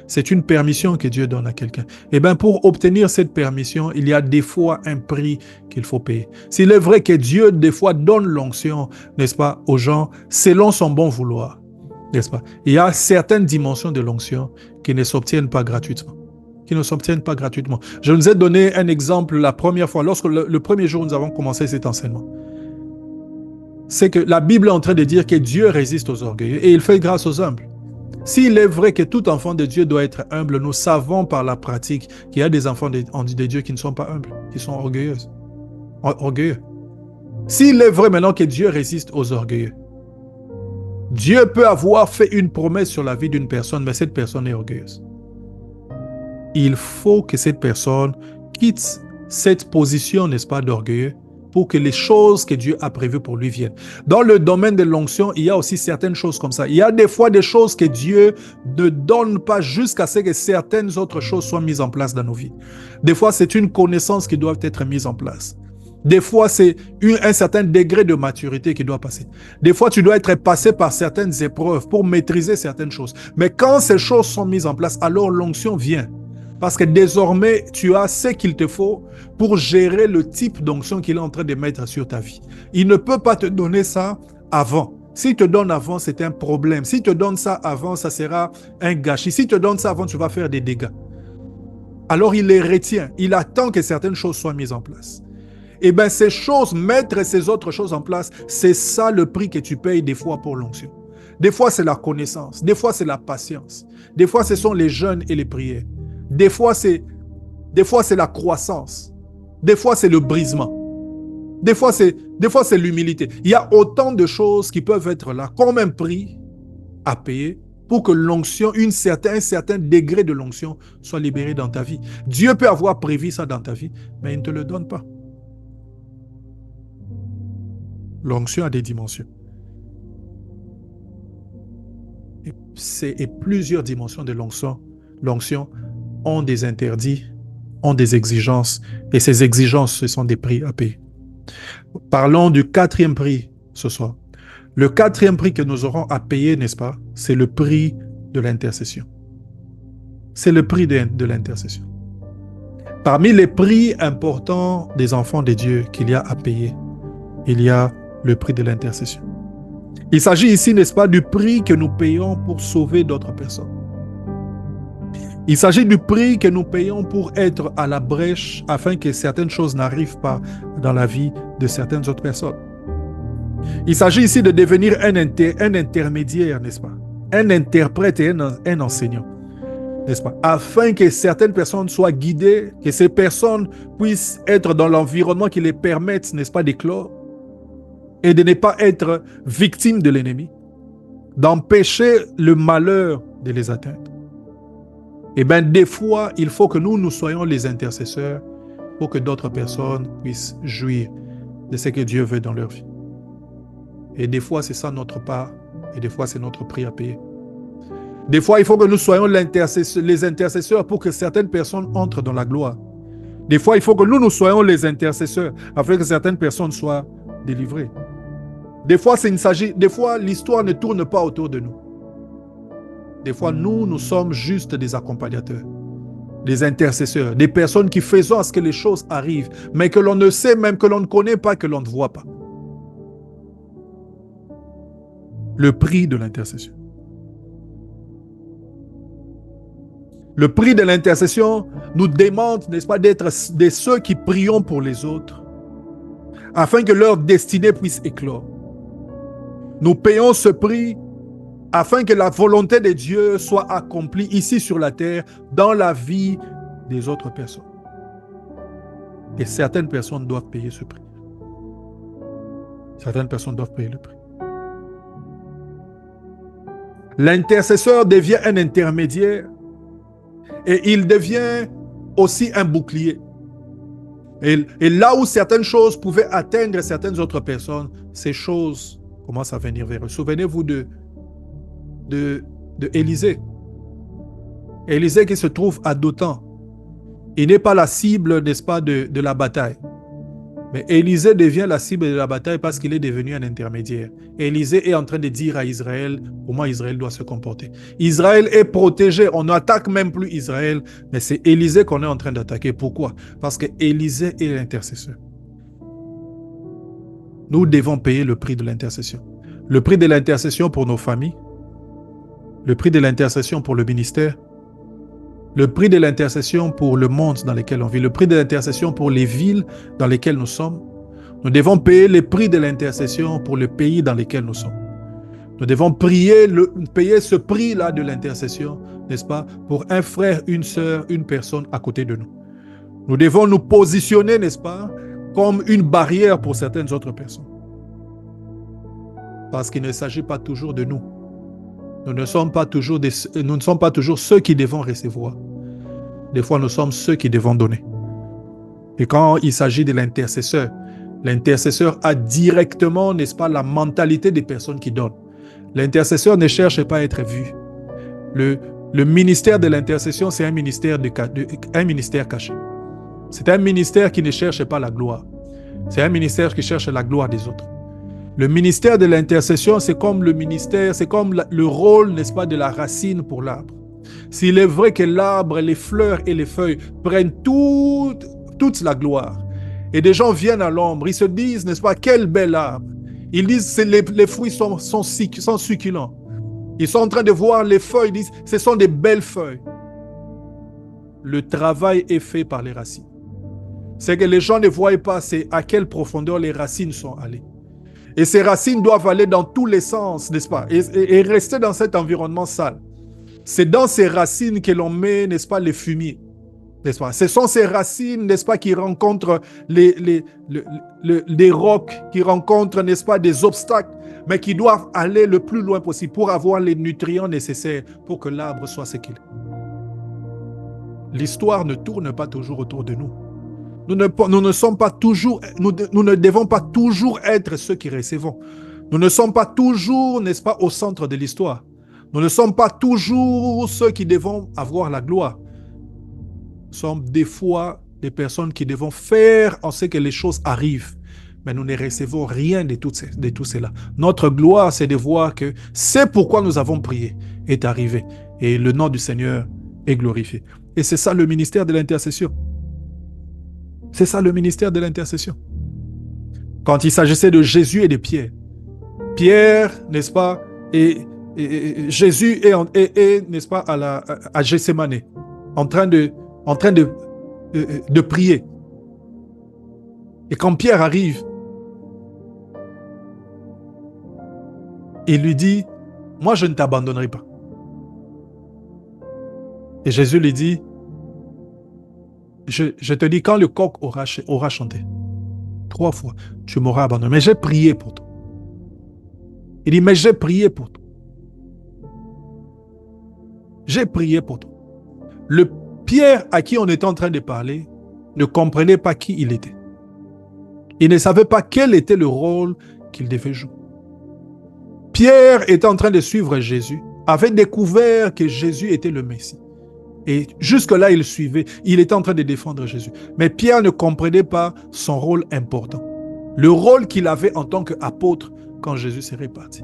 Speaker 2: C'est une permission que Dieu donne à quelqu'un. Et bien, pour obtenir cette permission, il y a des fois un prix qu'il faut payer. S'il est vrai que Dieu, des fois, donne l'onction, n'est-ce pas, aux gens, selon son bon vouloir, n'est-ce pas? Il y a certaines dimensions de l'onction qui ne s'obtiennent pas gratuitement. Je vous ai donné un exemple la première fois, lorsque le premier jour où nous avons commencé cet enseignement. C'est que la Bible est en train de dire que Dieu résiste aux orgueilleux et il fait grâce aux humbles. S'il est vrai que tout enfant de Dieu doit être humble, nous savons par la pratique qu'il y a des enfants de Dieu qui ne sont pas humbles, qui sont orgueilleux. S'il est vrai maintenant que Dieu résiste aux orgueilleux, Dieu peut avoir fait une promesse sur la vie d'une personne, mais cette personne est orgueilleuse. Il faut que cette personne quitte cette position, n'est-ce pas, d'orgueilleux, pour que les choses que Dieu a prévues pour lui viennent. Dans le domaine de l'onction, il y a aussi certaines choses comme ça. Il y a des fois des choses que Dieu ne donne pas jusqu'à ce que certaines autres choses soient mises en place dans nos vies. Des fois, c'est une connaissance qui doit être mise en place. Des fois, c'est un certain degré de maturité qui doit passer. Des fois, tu dois être passé par certaines épreuves pour maîtriser certaines choses. Mais quand ces choses sont mises en place, alors l'onction vient. Parce que désormais, tu as ce qu'il te faut pour gérer le type d'onction qu'il est en train de mettre sur ta vie. Il ne peut pas te donner ça avant. S'il te donne avant, c'est un problème. S'il te donne ça avant, ça sera un gâchis. S'il te donne ça avant, tu vas faire des dégâts. Alors, il les retient. Il attend que certaines choses soient mises en place. Eh bien, ces choses, mettre ces autres choses en place, c'est ça le prix que tu payes des fois pour l'onction. Des fois, c'est la connaissance. Des fois, c'est la patience. Des fois, ce sont les jeûnes et les prières. Des fois, c'est la croissance. Des fois, c'est le brisement. Des fois, c'est l'humilité. Il y a autant de choses qui peuvent être là, comme un prix à payer pour que l'onction, un certain degré de l'onction soit libéré dans ta vie. Dieu peut avoir prévu ça dans ta vie, mais il ne te le donne pas. L'onction a des dimensions. Et plusieurs dimensions de l'onction ont des interdits, ont des exigences, et ces exigences, ce sont des prix à payer. Parlons du 4e prix ce soir. Le 4e prix que nous aurons à payer, n'est-ce pas? C'est le prix de l'intercession. C'est le prix de l'intercession. Parmi les prix importants des enfants de Dieu qu'il y a à payer, il y a le prix de l'intercession. Il s'agit ici, n'est-ce pas, du prix que nous payons pour sauver d'autres personnes. Il s'agit du prix que nous payons pour être à la brèche afin que certaines choses n'arrivent pas dans la vie de certaines autres personnes. Il s'agit ici de devenir un intermédiaire, n'est-ce pas? Un interprète et un enseignant, n'est-ce pas? Afin que certaines personnes soient guidées, que ces personnes puissent être dans l'environnement qui les permette, n'est-ce pas, d'éclore et de ne pas être victimes de l'ennemi, d'empêcher le malheur de les atteindre. Eh bien, des fois, il faut que nous soyons les intercesseurs pour que d'autres personnes puissent jouir de ce que Dieu veut dans leur vie. Et des fois, c'est ça notre part, et des fois, c'est notre prix à payer. Des fois, il faut que nous soyons les intercesseurs pour que certaines personnes entrent dans la gloire. Des fois, il faut que nous soyons les intercesseurs afin que certaines personnes soient délivrées. Des fois, l'histoire ne tourne pas autour de nous. Des fois, nous sommes juste des accompagnateurs, des intercesseurs, des personnes qui faisons à ce que les choses arrivent, mais que l'on ne sait même, que l'on ne connaît pas, que l'on ne voit pas. Le prix de l'intercession. Le prix de l'intercession nous demande, n'est-ce pas, d'être de ceux qui prions pour les autres, afin que leur destinée puisse éclore. Nous payons ce prix afin que la volonté de Dieu soit accomplie ici sur la terre, dans la vie des autres personnes. Et certaines personnes doivent payer ce prix. Certaines personnes doivent payer le prix. L'intercesseur devient un intermédiaire et il devient aussi un bouclier. Et là où certaines choses pouvaient atteindre certaines autres personnes, ces choses commencent à venir vers eux. Souvenez-vous de Élisée. Élisée qui se trouve à Dothan. Il n'est pas la cible, n'est-ce pas, de la bataille. Mais Élisée devient la cible de la bataille parce qu'il est devenu un intermédiaire. Élisée est en train de dire à Israël comment Israël doit se comporter. Israël est protégé. On n'attaque même plus Israël, mais c'est Élisée qu'on est en train d'attaquer. Pourquoi? Parce que Élisée est l'intercesseur. Nous devons payer le prix de l'intercession. Le prix de l'intercession pour nos familles, le prix de l'intercession pour le ministère, le prix de l'intercession pour le monde dans lequel on vit, le prix de l'intercession pour les villes dans lesquelles nous sommes. Nous devons payer le prix de l'intercession pour le pays dans lequel nous sommes. Nous devons payer ce prix-là de l'intercession, n'est-ce pas, pour un frère, une sœur, une personne à côté de nous. Nous devons nous positionner, n'est-ce pas, comme une barrière pour certaines autres personnes. Parce qu'il ne s'agit pas toujours de nous. Nous ne sommes pas toujours ceux qui devons recevoir. Des fois, nous sommes ceux qui devons donner. Et quand il s'agit de l'intercesseur, L'intercesseur a directement, n'est-ce pas, la mentalité des personnes qui donnent. L'intercesseur ne cherche pas à être vu. Le ministère de l'intercession, c'est un ministère caché. C'est un ministère qui ne cherche pas la gloire. C'est un ministère qui cherche la gloire des autres. Le ministère de l'intercession, c'est comme le ministère, c'est comme le rôle, n'est-ce pas, de la racine pour l'arbre. S'il est vrai que l'arbre, les fleurs et les feuilles prennent toute la gloire, et des gens viennent à l'ombre, ils se disent, n'est-ce pas, quel bel arbre. Ils disent, les fruits sont succulents. Ils sont en train de voir les feuilles, ils disent, ce sont des belles feuilles. Le travail est fait par les racines. C'est que les gens ne voient pas, c'est à quelle profondeur les racines sont allées. Et ces racines doivent aller dans tous les sens, n'est-ce pas, et rester dans cet environnement sale. C'est dans ces racines que l'on met, n'est-ce pas, les fumiers. N'est-ce pas? Ce sont ces racines, n'est-ce pas, qui rencontrent des rocs, qui rencontrent, n'est-ce pas, des obstacles, mais qui doivent aller le plus loin possible pour avoir les nutriments nécessaires pour que l'arbre soit ce qu'il est. L'histoire ne tourne pas toujours autour de nous. Nous ne devons pas toujours être ceux qui recevons. Nous ne sommes pas toujours, n'est-ce pas, au centre de l'histoire. Nous ne sommes pas toujours ceux qui devons avoir la gloire. Nous sommes des fois des personnes qui devons faire en sorte que les choses arrivent. Mais nous ne recevons rien de tout cela. Notre gloire, c'est de voir que c'est pourquoi nous avons prié est arrivé. Et le nom du Seigneur est glorifié. Et c'est ça le ministère de l'intercession. C'est ça le ministère de l'intercession. Quand il s'agissait de Jésus et de Pierre, Pierre, n'est-ce pas, et Jésus est, n'est-ce pas, à Gethsémane, en train de prier. Et quand Pierre arrive, il lui dit, moi je ne t'abandonnerai pas. Et Jésus lui dit, je te dis, quand le coq aura chanté 3 fois, tu m'auras abandonné. Mais j'ai prié pour toi. Il dit, mais j'ai prié pour toi. J'ai prié pour toi. Le Pierre à qui on était en train de parler ne comprenait pas qui il était. Il ne savait pas quel était le rôle qu'il devait jouer. Pierre était en train de suivre Jésus, avait découvert que Jésus était le Messie. Et jusque-là, il suivait, il était en train de défendre Jésus. Mais Pierre ne comprenait pas son rôle important. Le rôle qu'il avait en tant qu'apôtre quand Jésus serait parti.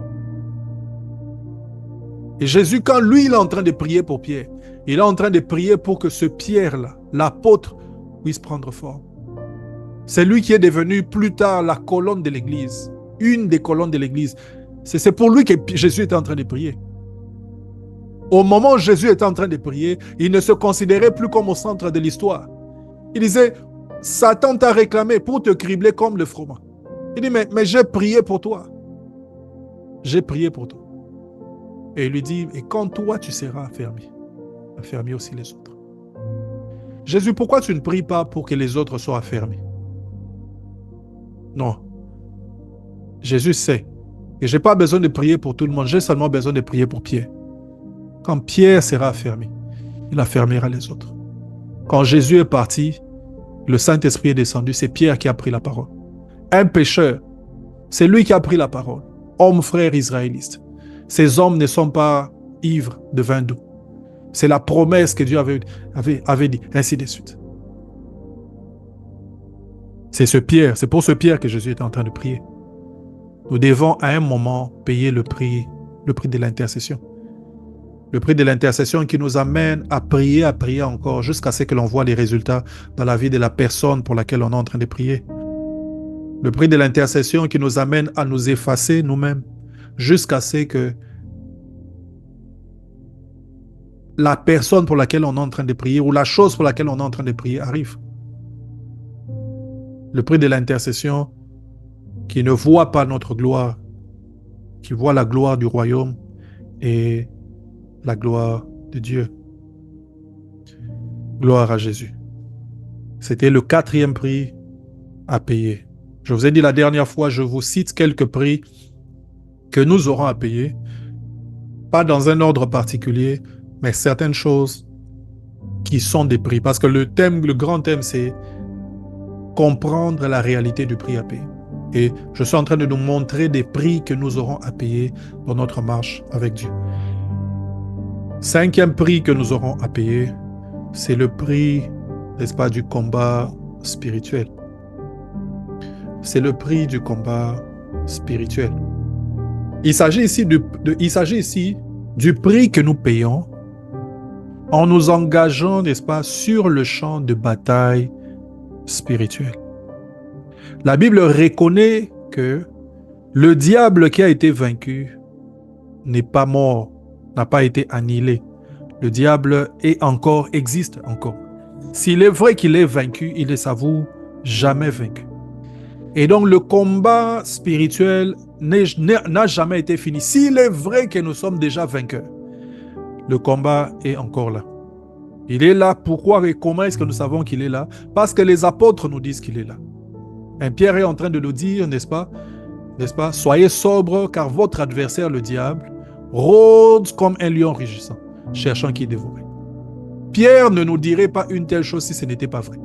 Speaker 2: Et Jésus, quand lui, il est en train de prier pour Pierre, il est en train de prier pour que ce Pierre-là, l'apôtre, puisse prendre forme. C'est lui qui est devenu plus tard la colonne de l'Église, une des colonnes de l'Église. C'est pour lui que Jésus était en train de prier. Au moment où Jésus était en train de prier, il ne se considérait plus comme au centre de l'histoire. Il disait, Satan t'a réclamé pour te cribler comme le froment. Il dit, mais j'ai prié pour toi. J'ai prié pour toi. Et il lui dit, et quand toi tu seras affermi aussi les autres. Jésus, pourquoi tu ne pries pas pour que les autres soient affermis? Non. Jésus sait que je n'ai pas besoin de prier pour tout le monde, j'ai seulement besoin de prier pour Pierre. Quand Pierre sera affermi, il affermira les autres. Quand Jésus est parti, le Saint-Esprit est descendu, c'est Pierre qui a pris la parole. Un pécheur, c'est lui qui a pris la parole. Homme, frère israéliste. Ces hommes ne sont pas ivres de vin doux. C'est la promesse que Dieu avait dit, ainsi de suite. C'est pour ce Pierre que Jésus est en train de prier. Nous devons à un moment payer le prix de l'intercession. Le prix de l'intercession qui nous amène à prier encore jusqu'à ce que l'on voit les résultats dans la vie de la personne pour laquelle on est en train de prier. Le prix de l'intercession qui nous amène à nous effacer nous-mêmes jusqu'à ce que la personne pour laquelle on est en train de prier ou la chose pour laquelle on est en train de prier arrive. Le prix de l'intercession qui ne voit pas notre gloire, qui voit la gloire du royaume et la gloire de Dieu. Gloire à Jésus. C'était le 4e prix à payer. Je vous ai dit la dernière fois, je vous cite quelques prix que nous aurons à payer, pas dans un ordre particulier, mais certaines choses qui sont des prix. Parce que le grand thème, c'est comprendre la réalité du prix à payer. Et je suis en train de nous montrer des prix que nous aurons à payer dans notre marche avec Dieu. Cinquième prix que nous aurons à payer, c'est le prix, n'est-ce pas, du combat spirituel. C'est le prix du combat spirituel. Il s'agit ici du prix que nous payons en nous engageant, n'est-ce pas, sur le champ de bataille spirituel. La Bible reconnaît que le diable qui a été vaincu n'est pas mort, n'a pas été annihilé. Le diable existe encore. S'il est vrai qu'il est vaincu, il ne s'avoue jamais vaincu. Et donc le combat spirituel n'a jamais été fini. S'il est vrai que nous sommes déjà vainqueurs, le combat est encore là. Il est là. Pourquoi et comment est-ce que nous savons qu'il est là? Parce que les apôtres nous disent qu'il est là. Et Pierre est en train de nous dire, n'est-ce pas, soyez sobres, car votre adversaire, le diable, rôde comme un lion rugissant, cherchant qui dévorer. Pierre ne nous dirait pas une telle chose si ce n'était pas vrai.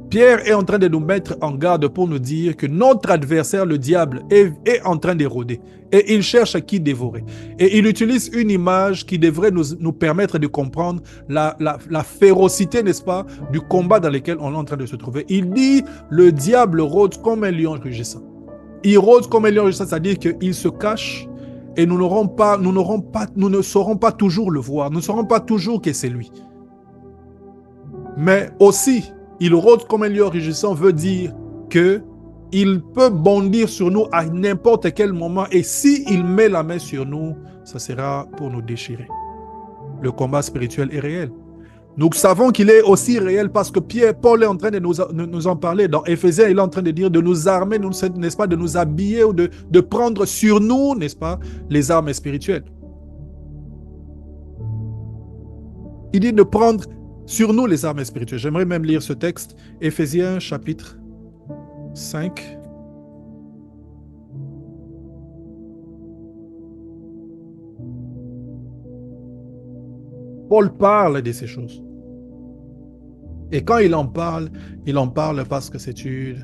Speaker 2: Pierre est en train de nous mettre en garde pour nous dire que notre adversaire, le diable, est en train d'éroder. Et il cherche à qui dévorer. Et il utilise une image qui devrait nous permettre de comprendre la férocité, n'est-ce pas, du combat dans lequel on est en train de se trouver. Il dit, le diable rôde comme un lion rugissant. Il rôde comme un lion rugissant, c'est-à-dire qu'il se cache et nous ne saurons pas toujours le voir. Nous ne saurons pas toujours que c'est lui. Mais aussi, il rôde comme un lion rugissant veut dire qu'il peut bondir sur nous à n'importe quel moment et s'il met la main sur nous, ça sera pour nous déchirer. Le combat spirituel est réel. Nous savons qu'il est aussi réel parce que Paul est en train de nous en parler. Dans Éphésiens, il est en train de dire de nous armer, n'est-ce pas, de nous habiller ou de prendre sur nous, n'est-ce pas, les armes spirituelles. Il dit de prendre sur nous les armes spirituelles. J'aimerais même lire ce texte, Éphésiens chapitre 5. Paul parle de ces choses. Et quand il en parle parce que c'est une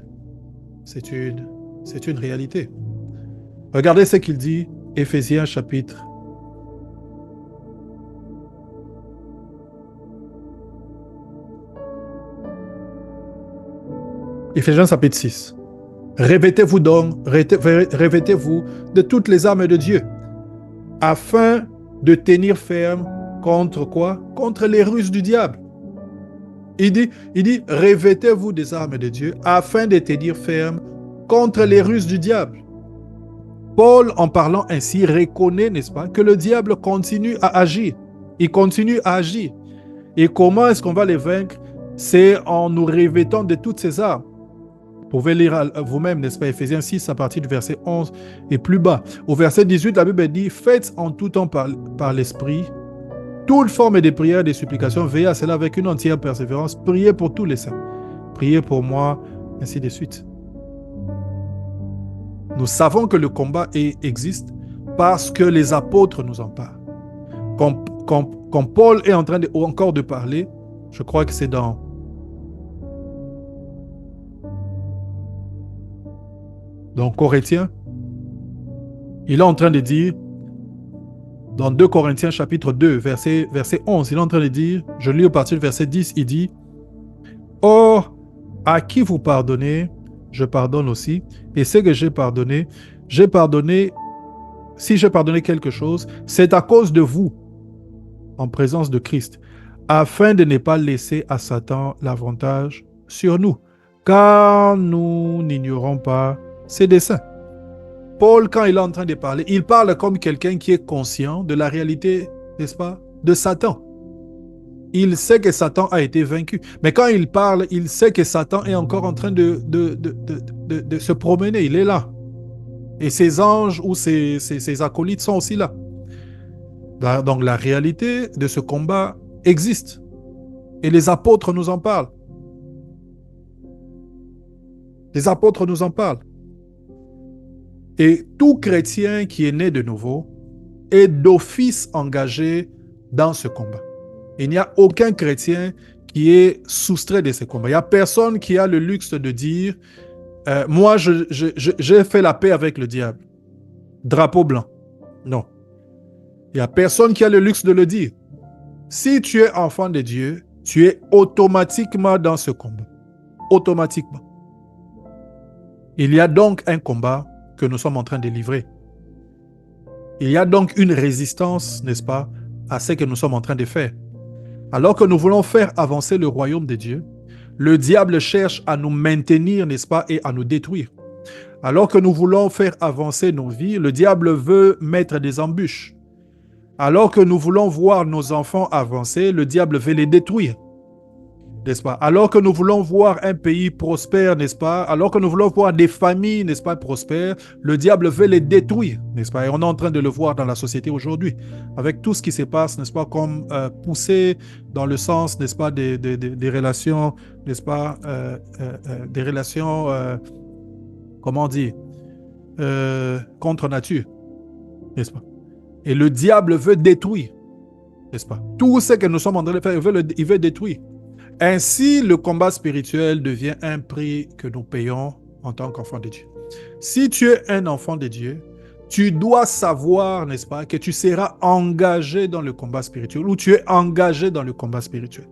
Speaker 2: réalité. Regardez ce qu'il dit, Éphésiens chapitre 6. Revêtez-vous de toutes les armes de Dieu, afin de tenir ferme contre quoi? Contre les ruses du diable. Il dit, revêtez-vous des armes de Dieu, afin de tenir ferme contre les ruses du diable. Paul, en parlant ainsi, reconnaît, n'est-ce pas, que le diable continue à agir. Il continue à agir. Et comment est-ce qu'on va les vaincre? C'est en nous revêtant de toutes ces armes. Vous pouvez lire vous-même, n'est-ce pas, Éphésiens 6, à partir du verset 11 et plus bas. Au verset 18, la Bible dit « Faites en tout temps par l'Esprit toute forme de prière et de supplication, veillez à cela avec une entière persévérance, priez pour tous les saints, priez pour moi, ainsi de suite. » Nous savons que le combat existe parce que les apôtres nous en parlent. Quand Paul est en train encore de parler, je crois que c'est dans Corinthiens, il est en train de dire, dans 2 Corinthiens chapitre 2, verset 11, il est en train de dire, je lis au partir du verset 10, il dit, « Or, à qui vous pardonnez, je pardonne aussi, et ce que j'ai pardonné, si j'ai pardonné quelque chose, c'est à cause de vous, en présence de Christ, afin de ne pas laisser à Satan l'avantage sur nous, car nous n'ignorons pas ses desseins. » Paul, quand il est en train de parler, il parle comme quelqu'un qui est conscient de la réalité, n'est-ce pas, de Satan. Il sait que Satan a été vaincu. Mais quand il parle, il sait que Satan est encore en train de se promener. Il est là. Et ses anges ou ses acolytes sont aussi là. Donc la réalité de ce combat existe. Et les apôtres nous en parlent. Les apôtres nous en parlent. Et tout chrétien qui est né de nouveau est d'office engagé dans ce combat. Il n'y a aucun chrétien qui est soustrait de ces combats. Il n'y a personne qui a le luxe de dire moi, j'ai fait la paix avec le diable. Drapeau blanc. Non. Il n'y a personne qui a le luxe de le dire. Si tu es enfant de Dieu, tu es automatiquement dans ce combat. Automatiquement. Il y a donc un combat que nous sommes en train de livrer. Il y a donc une résistance, n'est-ce pas, à ce que nous sommes en train de faire. Alors que nous voulons faire avancer le royaume de Dieu, le diable cherche à nous maintenir, n'est-ce pas, et à nous détruire. Alors que nous voulons faire avancer nos vies, le diable veut mettre des embûches. Alors que nous voulons voir nos enfants avancer, le diable veut les détruire. N'est-ce pas? Alors que nous voulons voir un pays prospère, n'est-ce pas? Alors que nous voulons voir des familles, n'est-ce pas, prospères, le diable veut les détruire, n'est-ce pas? Et on est en train de le voir dans la société aujourd'hui, avec tout ce qui se passe, n'est-ce pas, comme poussé dans le sens, n'est-ce pas, des relations, n'est-ce pas, des relations, comment dire, contre nature, n'est-ce pas? Et le diable veut détruire, n'est-ce pas? Tout ce que nous sommes en train de faire, il veut détruire. Ainsi, le combat spirituel devient un prix que nous payons en tant qu'enfant de Dieu. Si tu es un enfant de Dieu, tu dois savoir, n'est-ce pas, que tu seras engagé dans le combat spirituel ou tu es engagé dans le combat spirituel,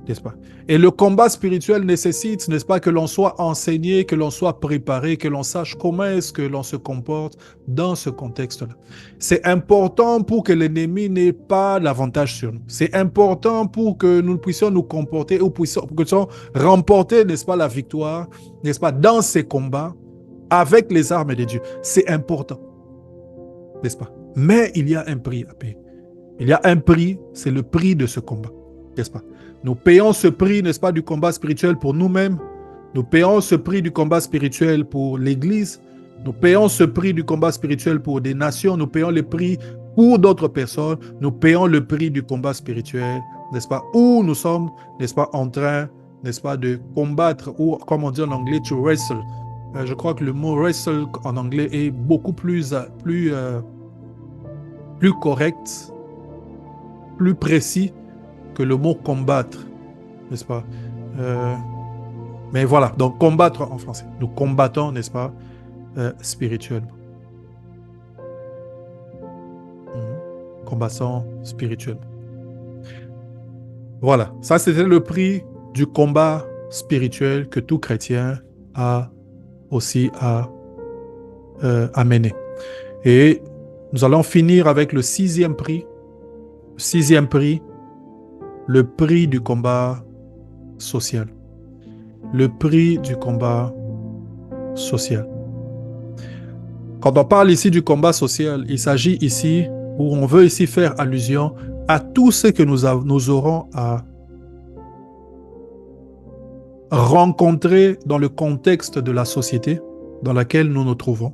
Speaker 2: n'est-ce pas? Et le combat spirituel nécessite, n'est-ce pas, que l'on soit enseigné, que l'on soit préparé, que l'on sache comment est-ce que l'on se comporte dans ce contexte-là. C'est important pour que l'ennemi n'ait pas l'avantage sur nous. C'est important pour que nous puissions nous comporter ou que nous puissions remporter, n'est-ce pas, la victoire, n'est-ce pas, dans ces combats avec les armes de Dieu. C'est important, n'est-ce pas? Mais il y a un prix à payer. Il y a un prix, c'est le prix de ce combat, n'est-ce pas? Nous payons ce prix, n'est-ce pas, du combat spirituel pour nous-mêmes. Nous payons ce prix du combat spirituel pour l'Église. Nous payons ce prix du combat spirituel pour des nations. Nous payons le prix pour d'autres personnes. Nous payons le prix du combat spirituel, n'est-ce pas, où nous sommes, n'est-ce pas, en train, n'est-ce pas, de combattre, ou comme on dit en anglais, to wrestle. Je crois que le mot wrestle en anglais est beaucoup plus correct, plus précis que le mot combattre, n'est-ce pas? Mais voilà, donc combattre en français. Nous combattons, n'est-ce pas, spirituellement. Combattons spirituellement. Voilà, ça c'était le prix du combat spirituel que tout chrétien a aussi à mener. Et nous allons finir avec le sixième prix. Sixième prix, le prix du combat social. Le prix du combat social. Quand on parle ici du combat social, il s'agit ici, ou on veut ici faire allusion à tout ce que nous aurons à rencontrer dans le contexte de la société dans laquelle nous nous trouvons.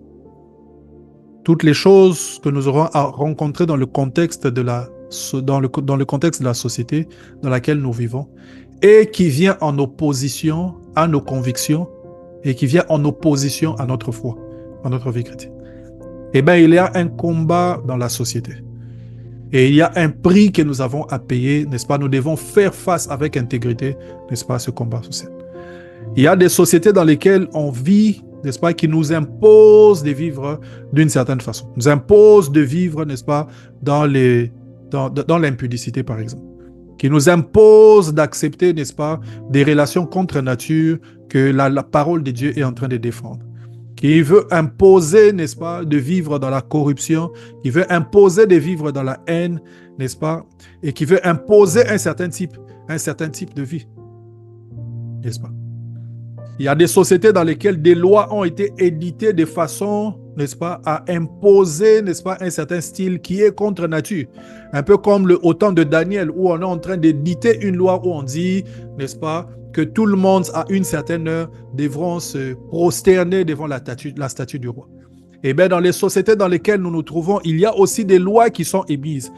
Speaker 2: Toutes les choses que nous aurons à rencontrer dans le contexte de la société dans laquelle nous vivons et qui vient en opposition à nos convictions et qui vient en opposition à notre foi, à notre vie chrétienne. Eh bien, il y a un combat dans la société. Et il y a un prix que nous avons à payer, n'est-ce pas? Nous devons faire face avec intégrité, n'est-ce pas, à ce combat social. Il y a des sociétés dans lesquelles on vit, n'est-ce pas, qui nous imposent de vivre d'une certaine façon. Nous imposent de vivre, n'est-ce pas, dans l'impudicité, par exemple. Qui nous imposent d'accepter, n'est-ce pas, des relations contre nature que la parole de Dieu est en train de défendre. Qui veut imposer, n'est-ce pas, de vivre dans la corruption, qui veut imposer de vivre dans la haine, n'est-ce pas, et qui veut imposer un certain type de vie, n'est-ce pas. Il y a des sociétés dans lesquelles des lois ont été éditées de façon, n'est-ce pas, à imposer, n'est-ce pas, un certain style qui est contre nature. Un peu comme au temps de Daniel, où on est en train d'éditer une loi où on dit, n'est-ce pas, que tout le monde à une certaine heure devront se prosterner devant la statue du roi. Et bien, dans les sociétés dans lesquelles nous nous trouvons, il y a aussi des lois qui sont émises,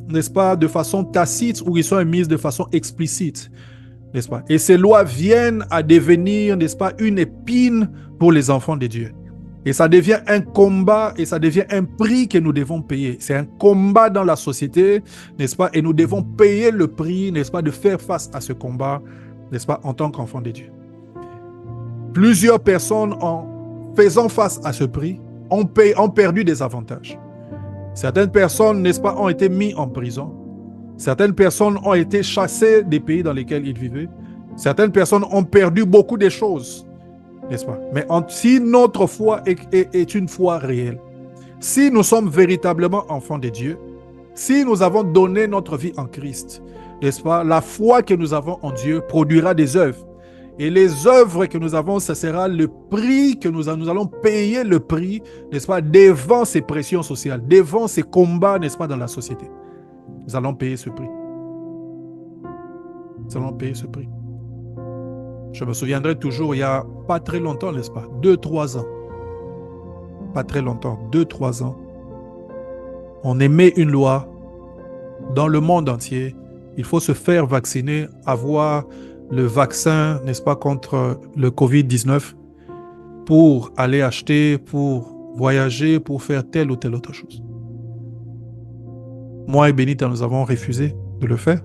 Speaker 2: n'est-ce pas, de façon tacite ou qui sont émises de façon explicite, n'est-ce pas? Et ces lois viennent à devenir, n'est-ce pas, une épine pour les enfants de Dieu. Et ça devient un combat et ça devient un prix que nous devons payer. C'est un combat dans la société, n'est-ce pas? Et nous devons payer le prix, n'est-ce pas, de faire face à ce combat, n'est-ce pas, en tant qu'enfants de Dieu. Plusieurs personnes, en faisant face à ce prix, ont perdu des avantages. Certaines personnes, n'est-ce pas, ont été mises en prison. Certaines personnes ont été chassées des pays dans lesquels ils vivaient. Certaines personnes ont perdu beaucoup de choses, n'est-ce pas? Mais si notre foi est une foi réelle, si nous sommes véritablement enfants de Dieu, si nous avons donné notre vie en Christ, n'est-ce pas? La foi que nous avons en Dieu produira des œuvres. Et les œuvres que nous avons, ce sera le prix que nous allons payer le prix, n'est-ce pas, devant ces pressions sociales, devant ces combats, n'est-ce pas, dans la société. Nous allons payer ce prix. Nous allons payer ce prix. Je me souviendrai toujours, il n'y a pas très longtemps, n'est-ce pas, 2-3 ans. Pas très longtemps, 2-3 ans. On émet une loi dans le monde entier. Il faut se faire vacciner, avoir le vaccin, n'est-ce pas, contre le Covid-19 pour aller acheter, pour voyager, pour faire telle ou telle autre chose. Moi et Benita, nous avons refusé de le faire.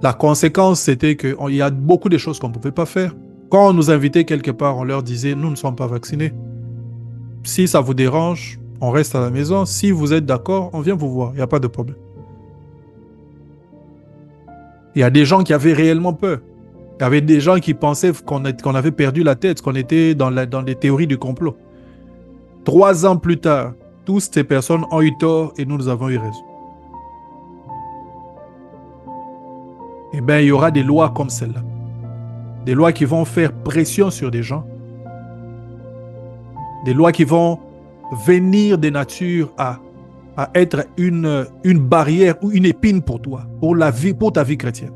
Speaker 2: La conséquence, c'était qu'il y a beaucoup de choses qu'on ne pouvait pas faire. Quand on nous invitait quelque part, on leur disait, nous ne sommes pas vaccinés. Si ça vous dérange, on reste à la maison. Si vous êtes d'accord, on vient vous voir. Il n'y a pas de problème. Il y a des gens qui avaient réellement peur. Il y avait des gens qui pensaient qu'on avait perdu la tête, qu'on était dans les théories du complot. 3 ans plus tard, toutes ces personnes ont eu tort et nous avons eu raison. Eh bien, il y aura des lois comme celle-là. Des lois qui vont faire pression sur des gens. Des lois qui vont venir de nature à être une barrière ou une épine pour toi, pour ta vie chrétienne.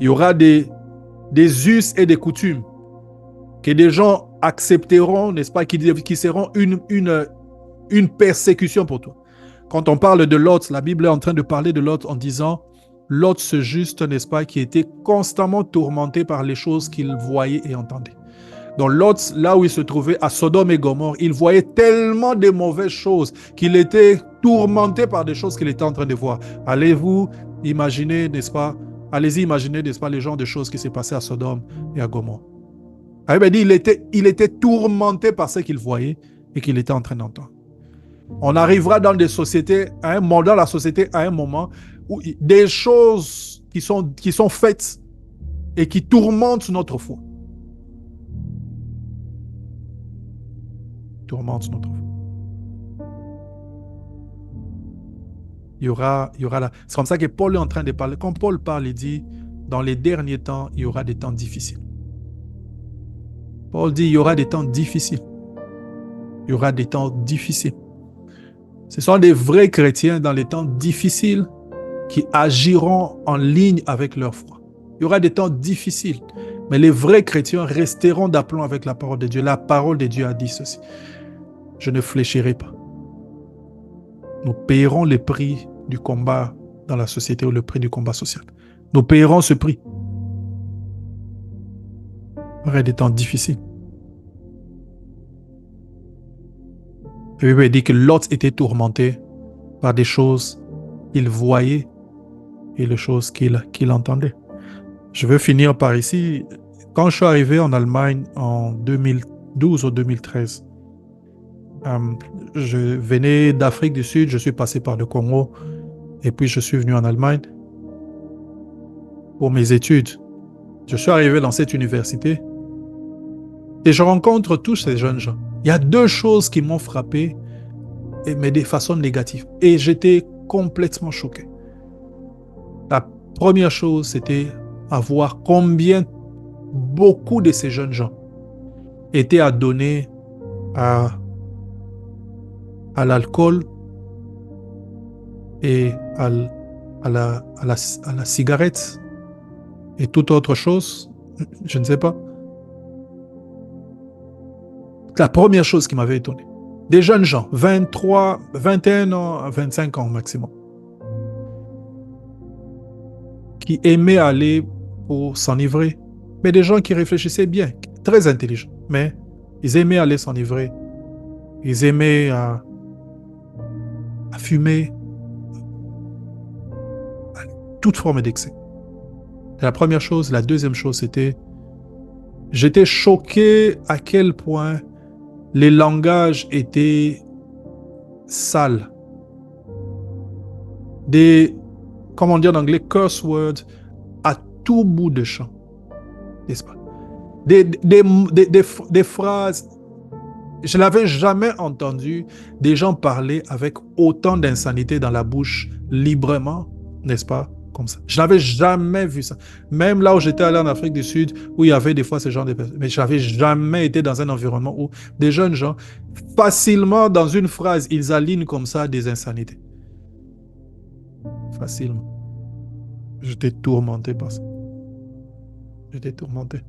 Speaker 2: Il y aura des us et des coutumes que des gens accepteront, n'est-ce pas, qui seront une persécution pour toi. Quand on parle de Lot, la Bible est en train de parler de Lot en disant Lot, ce juste, n'est-ce pas, qui était constamment tourmenté par les choses qu'il voyait et entendait. Donc Lot, là où il se trouvait, à Sodome et Gomorrhe, il voyait tellement de mauvaises choses qu'il était tourmenté par des choses qu'il était en train de voir. Allez-vous imaginer, n'est-ce pas, allez-y imaginer, n'est-ce pas, les genres de choses qui s'est passé à Sodome et à Gomorrhe. Il était tourmenté par ce qu'il voyait et qu'il était en train d'entendre. On arrivera dans des sociétés, dans la société à un moment où des choses qui sont faites et qui tourmentent notre foi. Tourmentent notre foi. Il y aura là. C'est comme ça que Paul est en train de parler. Quand Paul parle, il dit, dans les derniers temps, il y aura des temps difficiles. Paul dit, il y aura des temps difficiles. Il y aura des temps difficiles. Ce sont des vrais chrétiens dans les temps difficiles qui agiront en ligne avec leur foi. Il y aura des temps difficiles, mais les vrais chrétiens resteront d'aplomb avec la parole de Dieu. La parole de Dieu a dit ceci. Je ne fléchirai pas. Nous payerons le prix du combat dans la société ou le prix du combat social. Nous payerons ce prix. Il y aura des temps difficiles. La Bible dit que Lot était tourmenté par des choses qu'il voyait et les choses qu'il entendait. Je veux finir par ici. Quand je suis arrivé en Allemagne en 2012 ou 2013, je venais d'Afrique du Sud, je suis passé par le Congo et puis je suis venu en Allemagne pour mes études. Je suis arrivé dans cette université et je rencontre tous ces jeunes gens. Il y a 2 choses qui m'ont frappé, mais de façon négative. Et j'étais complètement choqué. La première chose, c'était à voir combien beaucoup de ces jeunes gens étaient adonnés à l'alcool et à la cigarette et toute autre chose, je ne sais pas. La première chose qui m'avait étonné, des jeunes gens, 23, 21 ans, 25 ans maximum, qui aimaient aller pour s'enivrer, mais des gens qui réfléchissaient bien, très intelligents, mais ils aimaient aller s'enivrer, ils aimaient à fumer, à toute forme d'excès. C'est la première chose. La deuxième chose, c'était, j'étais choqué à quel point les langages étaient sales. Des, comment dire en anglais, curse words à tout bout de champ, n'est-ce pas? Des phrases, je n'avais jamais entendu des gens parler avec autant d'insanité dans la bouche, librement, n'est-ce pas? Comme ça. Je n'avais jamais vu ça. Même là où j'étais allé en Afrique du Sud, où il y avait des fois ce genre de personnes, mais je n'avais jamais été dans un environnement où des jeunes gens, facilement, dans une phrase, ils alignent comme ça des insanités. Facilement. J'étais tourmenté par ça. J'étais tourmenté.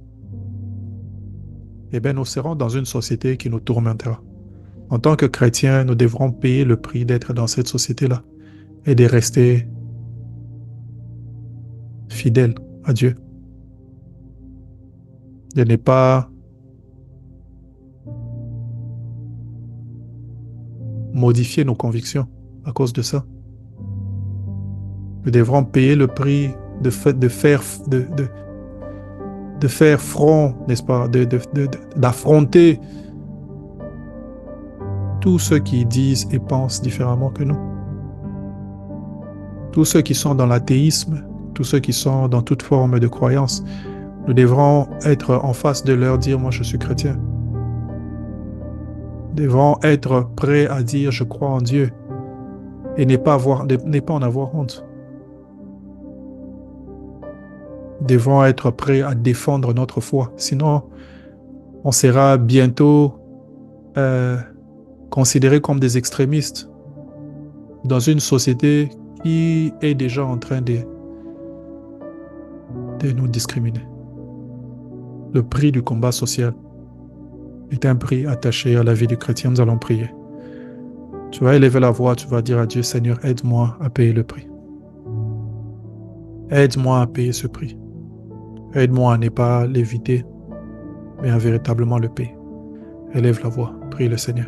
Speaker 2: Eh bien, nous serons dans une société qui nous tourmentera. En tant que chrétiens, nous devrons payer le prix d'être dans cette société-là et de rester fidèles à Dieu. De ne pas modifier nos convictions à cause de ça. Nous devrons payer le prix de faire front, n'est-ce pas, d'affronter tous ceux qui disent et pensent différemment que nous. Tous ceux qui sont dans l'athéisme, tous ceux qui sont dans toute forme de croyance, nous devrons être en face de leur dire, moi je suis chrétien. Nous devrons être prêts à dire, je crois en Dieu, et ne pas en avoir honte. Nous devons être prêts à défendre notre foi, sinon on sera bientôt considérés comme des extrémistes dans une société qui est déjà en train de nous discriminer. Le prix du combat social est un prix attaché à la vie du chrétien. Nous allons prier. Tu vas élever la voix, tu vas dire à Dieu, Seigneur, aide-moi à payer le prix. Aide-moi à payer ce prix. Aide-moi à ne pas l'éviter, mais à véritablement le payer. Élève la voix, prie le Seigneur.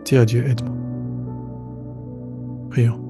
Speaker 2: Dis à Dieu, aide-moi. Prions.